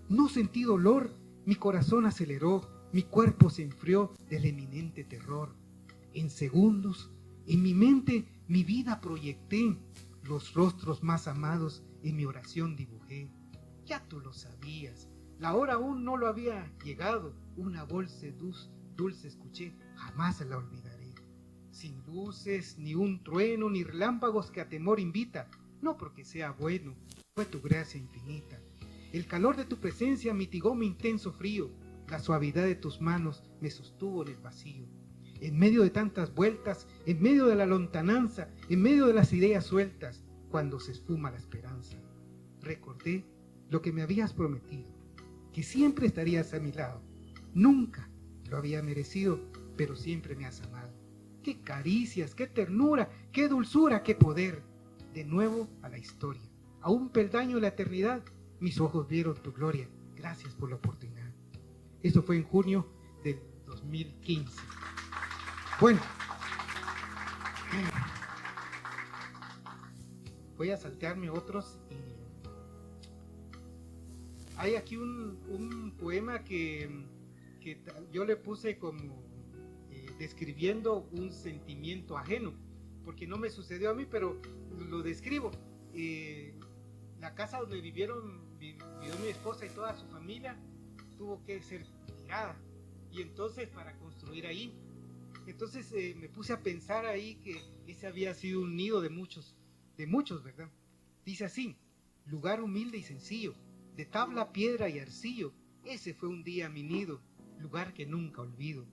No sentí dolor, mi corazón aceleró, mi cuerpo se enfrió del eminente terror. En segundos, en mi mente, mi vida proyecté, los rostros más amados en mi oración dibujé. Ya tú lo sabías, la hora aún no lo había llegado, una voz dulce escuché, jamás la olvidaré. Sin luces, ni un trueno, ni relámpagos que a temor invita, no porque sea bueno, fue tu gracia infinita. El calor de tu presencia mitigó mi intenso frío, la suavidad de tus manos me sostuvo en el vacío. en medio de tantas vueltas, en medio de la lontananza, en medio de las ideas sueltas, cuando se esfuma la esperanza. Recordé lo que me habías prometido, que siempre estarías a mi lado. Nunca lo había merecido, pero siempre me has amado. ¡Qué caricias, qué ternura, qué dulzura, qué poder! De nuevo a la historia, a un peldaño de la eternidad, mis ojos vieron tu gloria. Gracias por la oportunidad. Esto fue en junio del 2015. Bueno, voy a saltearme otros. Hay aquí un poema que yo le puse como describiendo un sentimiento ajeno, porque no me sucedió a mí, pero lo describo. La casa donde vivió mi esposa y toda su familia tuvo que ser tirada, y entonces para construir ahí, entonces me puse a pensar ahí que ese había sido un nido de muchos, ¿verdad? Dice así: lugar humilde y sencillo, de tabla, piedra y arcillo, ese fue un día mi nido, lugar que nunca olvido.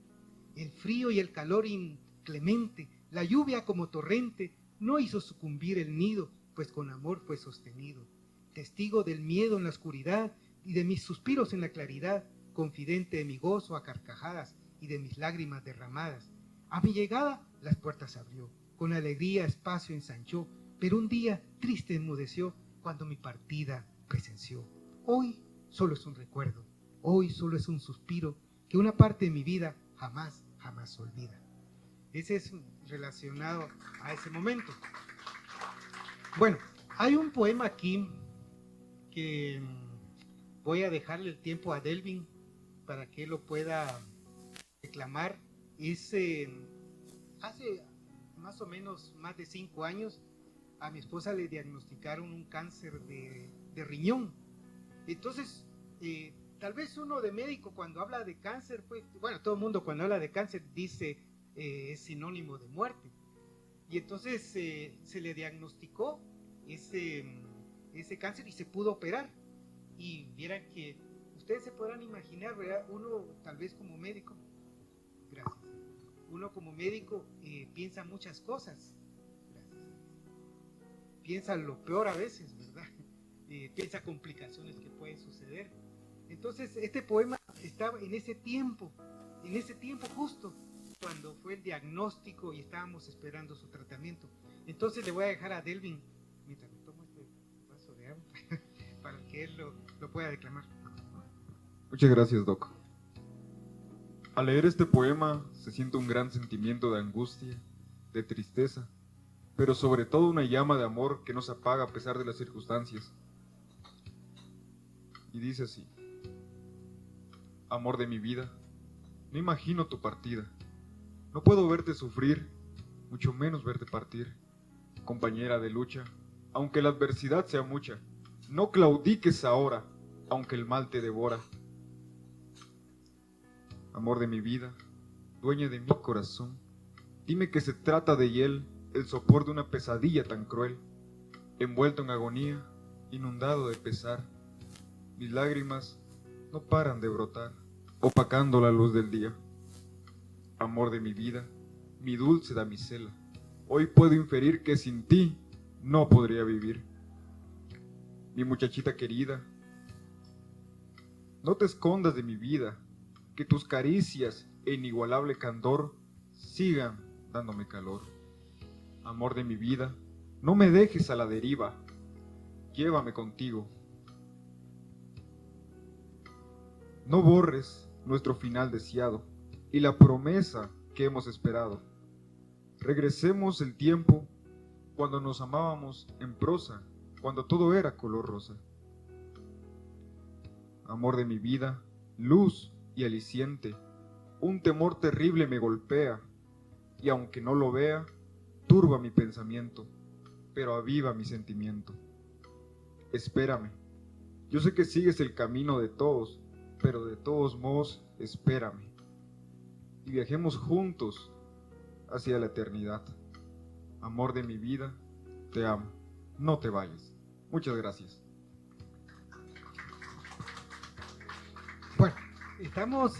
El frío y el calor inclemente, la lluvia como torrente, no hizo sucumbir el nido, pues con amor fue sostenido. Testigo del miedo en la oscuridad y de mis suspiros en la claridad, confidente de mi gozo a carcajadas y de mis lágrimas derramadas. A mi llegada las puertas abrió, con alegría espacio ensanchó, pero un día triste enmudeció cuando mi partida presenció. Hoy solo es un recuerdo, hoy solo es un suspiro que una parte de mi vida jamás olvida. Ese es relacionado a ese momento. Bueno, hay un poema aquí que voy a dejarle el tiempo a Delvin para que lo pueda declamar. Hace más o menos más de 5 años a mi esposa le diagnosticaron un cáncer de riñón. Entonces, tal vez uno de médico cuando habla de cáncer, pues, bueno, todo el mundo cuando habla de cáncer dice es sinónimo de muerte. Y entonces se le diagnosticó ese cáncer y se pudo operar. Y vieran que ustedes se podrán imaginar, ¿verdad? Uno tal vez como médico, gracias, uno como médico piensa muchas cosas, gracias, piensa lo peor a veces, ¿verdad? Piensa complicaciones que pueden suceder. Entonces este poema estaba en ese tiempo justo cuando fue el diagnóstico y estábamos esperando su tratamiento. Entonces le voy a dejar a Delvin, mientras me tomo este vaso de agua, para que él lo pueda declamar. Muchas gracias, Doc. Al leer este poema se siente un gran sentimiento de angustia, de tristeza, pero sobre todo una llama de amor que no se apaga a pesar de las circunstancias. Y dice así: amor de mi vida, no imagino tu partida. No puedo verte sufrir, mucho menos verte partir. Compañera de lucha, aunque la adversidad sea mucha, no claudiques ahora, aunque el mal te devora. Amor de mi vida, dueña de mi corazón, dime que se trata de hiel, el sopor de una pesadilla tan cruel. Envuelto en agonía, inundado de pesar, mis lágrimas no paran de brotar, opacando la luz del día. Amor de mi vida, mi dulce damisela, hoy puedo inferir que sin ti no podría vivir. Mi muchachita querida, no te escondas de mi vida, que tus caricias e inigualable candor sigan dándome calor. Amor de mi vida, no me dejes a la deriva, llévame contigo. No borres nuestro final deseado y la promesa que hemos esperado. Regresemos el tiempo cuando nos amábamos en prosa, cuando todo era color rosa. Amor de mi vida, luz y aliciente, un temor terrible me golpea, y aunque no lo vea, turba mi pensamiento, pero aviva mi sentimiento. Espérame, yo sé que sigues el camino de todos, pero de todos modos, espérame, y viajemos juntos hacia la eternidad. Amor de mi vida, te amo, no te vayas. Muchas gracias. Bueno, estamos,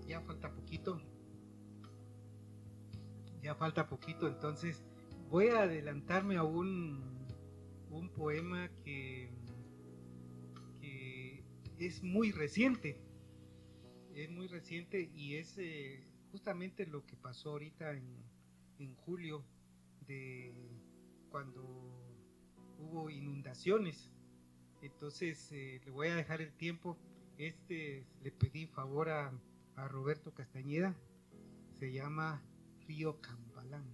ya falta poquito ya falta poquito, entonces voy a adelantarme a un poema que es muy reciente. Es muy reciente y es justamente lo que pasó ahorita en julio, de cuando hubo inundaciones. Entonces le voy a dejar el tiempo. Le pedí favor a Roberto Castañeda, se llama Río Cambalán.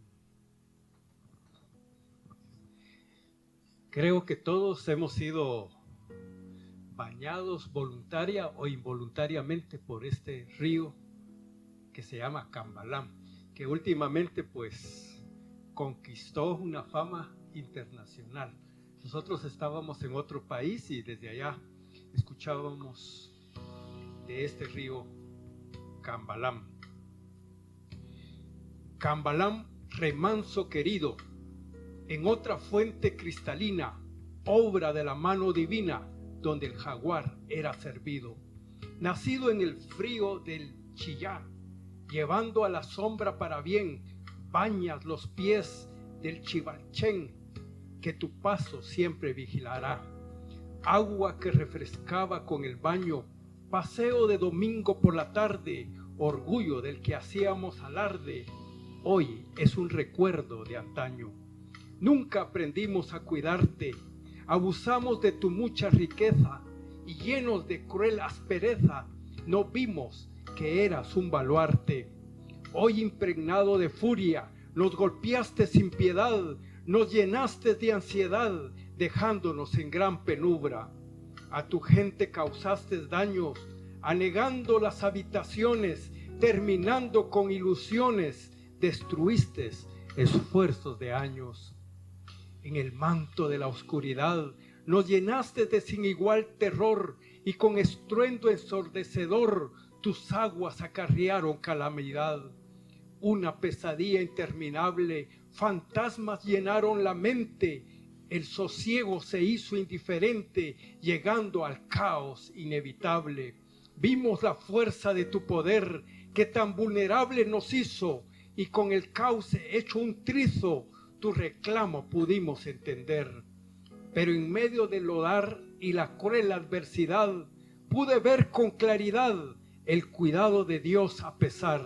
Creo que todos hemos sido bañados voluntaria o involuntariamente por este río que se llama Cambalán, que últimamente pues conquistó una fama internacional. Nosotros estábamos en otro país y desde allá escuchábamos de este río Cambalán. Cambalán, remanso querido, en otra fuente cristalina, obra de la mano divina, donde el jaguar era servido. Nacido en el frío del Chillá, llevando a la sombra para bien, bañas los pies del Chivalchén, que tu paso siempre vigilará. Agua que refrescaba con el baño, paseo de domingo por la tarde, orgullo del que hacíamos alarde, hoy es un recuerdo de antaño. Nunca aprendimos a cuidarte, abusamos de tu mucha riqueza y llenos de cruel aspereza, no vimos que eras un baluarte. Hoy impregnado de furia, nos golpeaste sin piedad, nos llenaste de ansiedad, dejándonos en gran penumbra. A tu gente causaste daños, anegando las habitaciones, terminando con ilusiones, destruiste esfuerzos de años. En el manto de la oscuridad nos llenaste de sin igual terror y con estruendo ensordecedor tus aguas acarrearon calamidad. Una pesadilla interminable, fantasmas llenaron la mente, el sosiego se hizo indiferente, llegando al caos inevitable. Vimos la fuerza de tu poder que tan vulnerable nos hizo y con el cauce hecho un trizo, tu reclamo pudimos entender. Pero en medio del lodar y la cruel adversidad, pude ver con claridad el cuidado de Dios a pesar.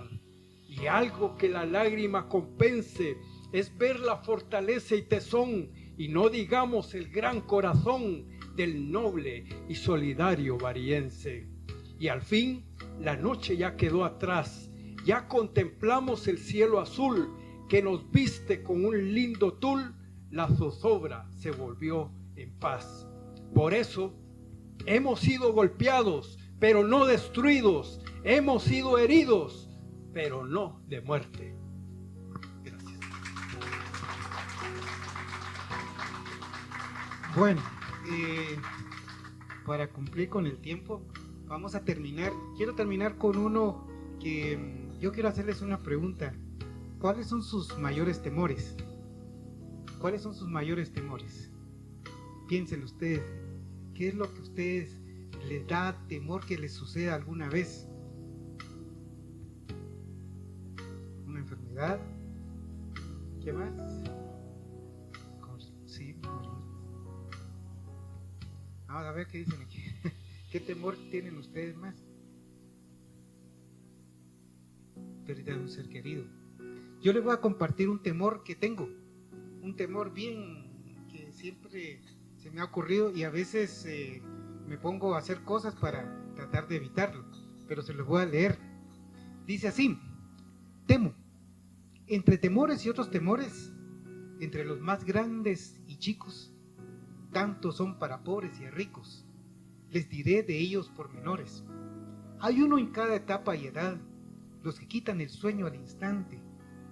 Y algo que la lágrima compense es ver la fortaleza y tesón, y no digamos el gran corazón del noble y solidario bariense. Y al fin la noche ya quedó atrás, ya contemplamos el cielo azul que nos viste con un lindo tul, la zozobra se volvió en paz. Por eso hemos sido golpeados, pero no destruidos, hemos sido heridos, pero no de muerte. Gracias. Bueno, para cumplir con el tiempo, vamos a terminar. Quiero terminar con uno que yo quiero hacerles una pregunta. ¿Cuáles son sus mayores temores? ¿Cuáles son sus mayores temores? Piensen ustedes, ¿qué es lo que a ustedes les da temor que les suceda alguna vez? ¿Una enfermedad? ¿Qué más? Sí, vamos a ver qué dicen aquí. ¿Qué temor tienen ustedes más? Pérdida de un ser querido. Yo les voy a compartir un temor que tengo, un temor bien que siempre se me ha ocurrido y a veces me pongo a hacer cosas para tratar de evitarlo, pero se los voy a leer. Dice así: temo, entre temores y otros temores, entre los más grandes y chicos, tantos son para pobres y ricos, les diré de ellos pormenores. Hay uno en cada etapa y edad, los que quitan el sueño al instante,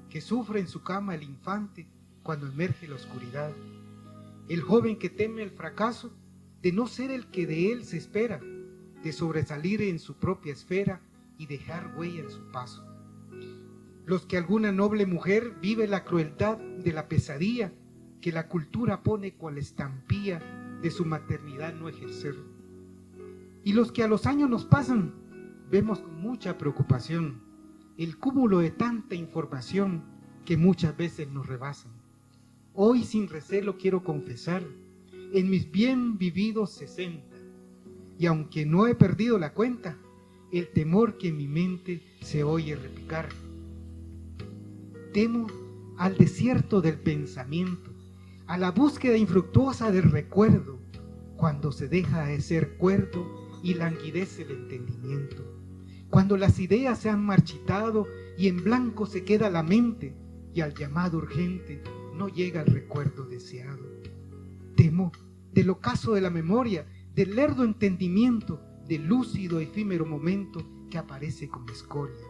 que sufre en su cama el infante cuando emerge la oscuridad. El joven que teme el fracaso de no ser el que de él se espera, de sobresalir en su propia esfera y dejar huella en su paso. Los que alguna noble mujer vive la crueldad de la pesadilla que la cultura pone cual estampilla de su maternidad no ejercer. Y los que a los años nos pasan, vemos con mucha preocupación el cúmulo de tanta información que muchas veces nos rebasan. Hoy sin recelo quiero confesar, en mis bien vividos 60, y aunque no he perdido la cuenta, el temor que en mi mente se oye repicar. Temo al desierto del pensamiento, a la búsqueda infructuosa del recuerdo, cuando se deja de ser cuerdo y languidece el entendimiento, cuando las ideas se han marchitado y en blanco se queda la mente y al llamado urgente no llega el recuerdo deseado. Temo del ocaso de la memoria, del lerdo entendimiento, del lúcido efímero momento que aparece como escoria,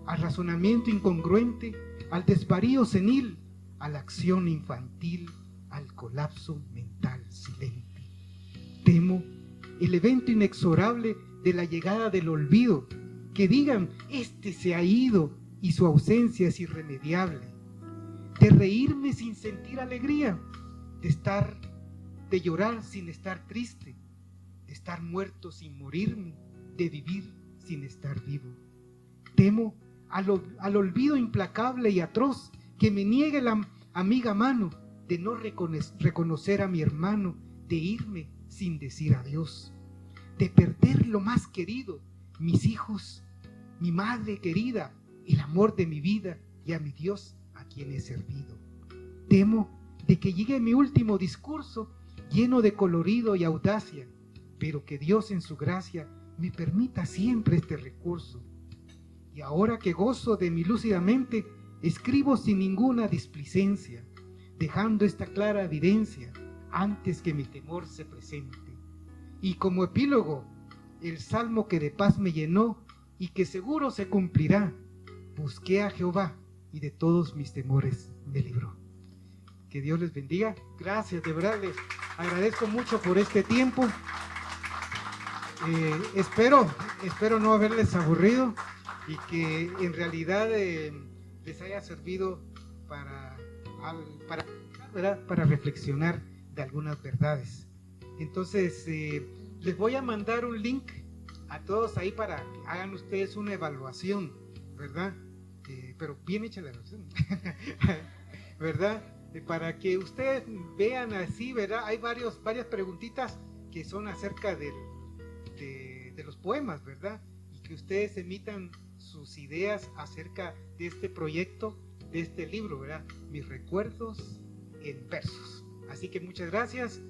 al razonamiento incongruente, al desvarío senil, a la acción infantil, al colapso mental silente. Temo el evento inexorable de la llegada del olvido, que digan, este se ha ido y su ausencia es irremediable, de reírme sin sentir alegría, de llorar sin estar triste, de estar muerto sin morirme, de vivir sin estar vivo. Temo al olvido implacable y atroz que me niegue la amiga mano, de no reconocer a mi hermano, de irme sin decir adiós, de perder lo más querido, mis hijos, mi madre querida, el amor de mi vida y a mi Dios a quien he servido. Temo de que llegue mi último discurso lleno de colorido y audacia, pero que Dios en su gracia me permita siempre este recurso. Y ahora que gozo de mi lúcida mente, escribo sin ninguna displicencia, dejando esta clara evidencia antes que mi temor se presente. Y como epílogo, el salmo que de paz me llenó y que seguro se cumplirá: busqué a Jehová y de todos mis temores me libró. Que Dios les bendiga. Gracias, de verdad les agradezco mucho por este tiempo. Espero no haberles aburrido y que en realidad les haya servido para reflexionar de algunas verdades. Entonces les voy a mandar un link a todos ahí para que hagan ustedes una evaluación, ¿verdad? Pero bien hecha la evaluación, ¿verdad? Para que ustedes vean así, ¿verdad? Hay varias preguntitas que son acerca de los poemas, ¿verdad? Y que ustedes emitan sus ideas acerca de este proyecto, de este libro, ¿verdad? Mis recuerdos en versos. Así que muchas gracias.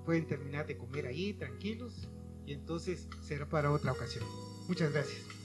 Pueden terminar de comer ahí tranquilos y entonces será para otra ocasión. Muchas gracias.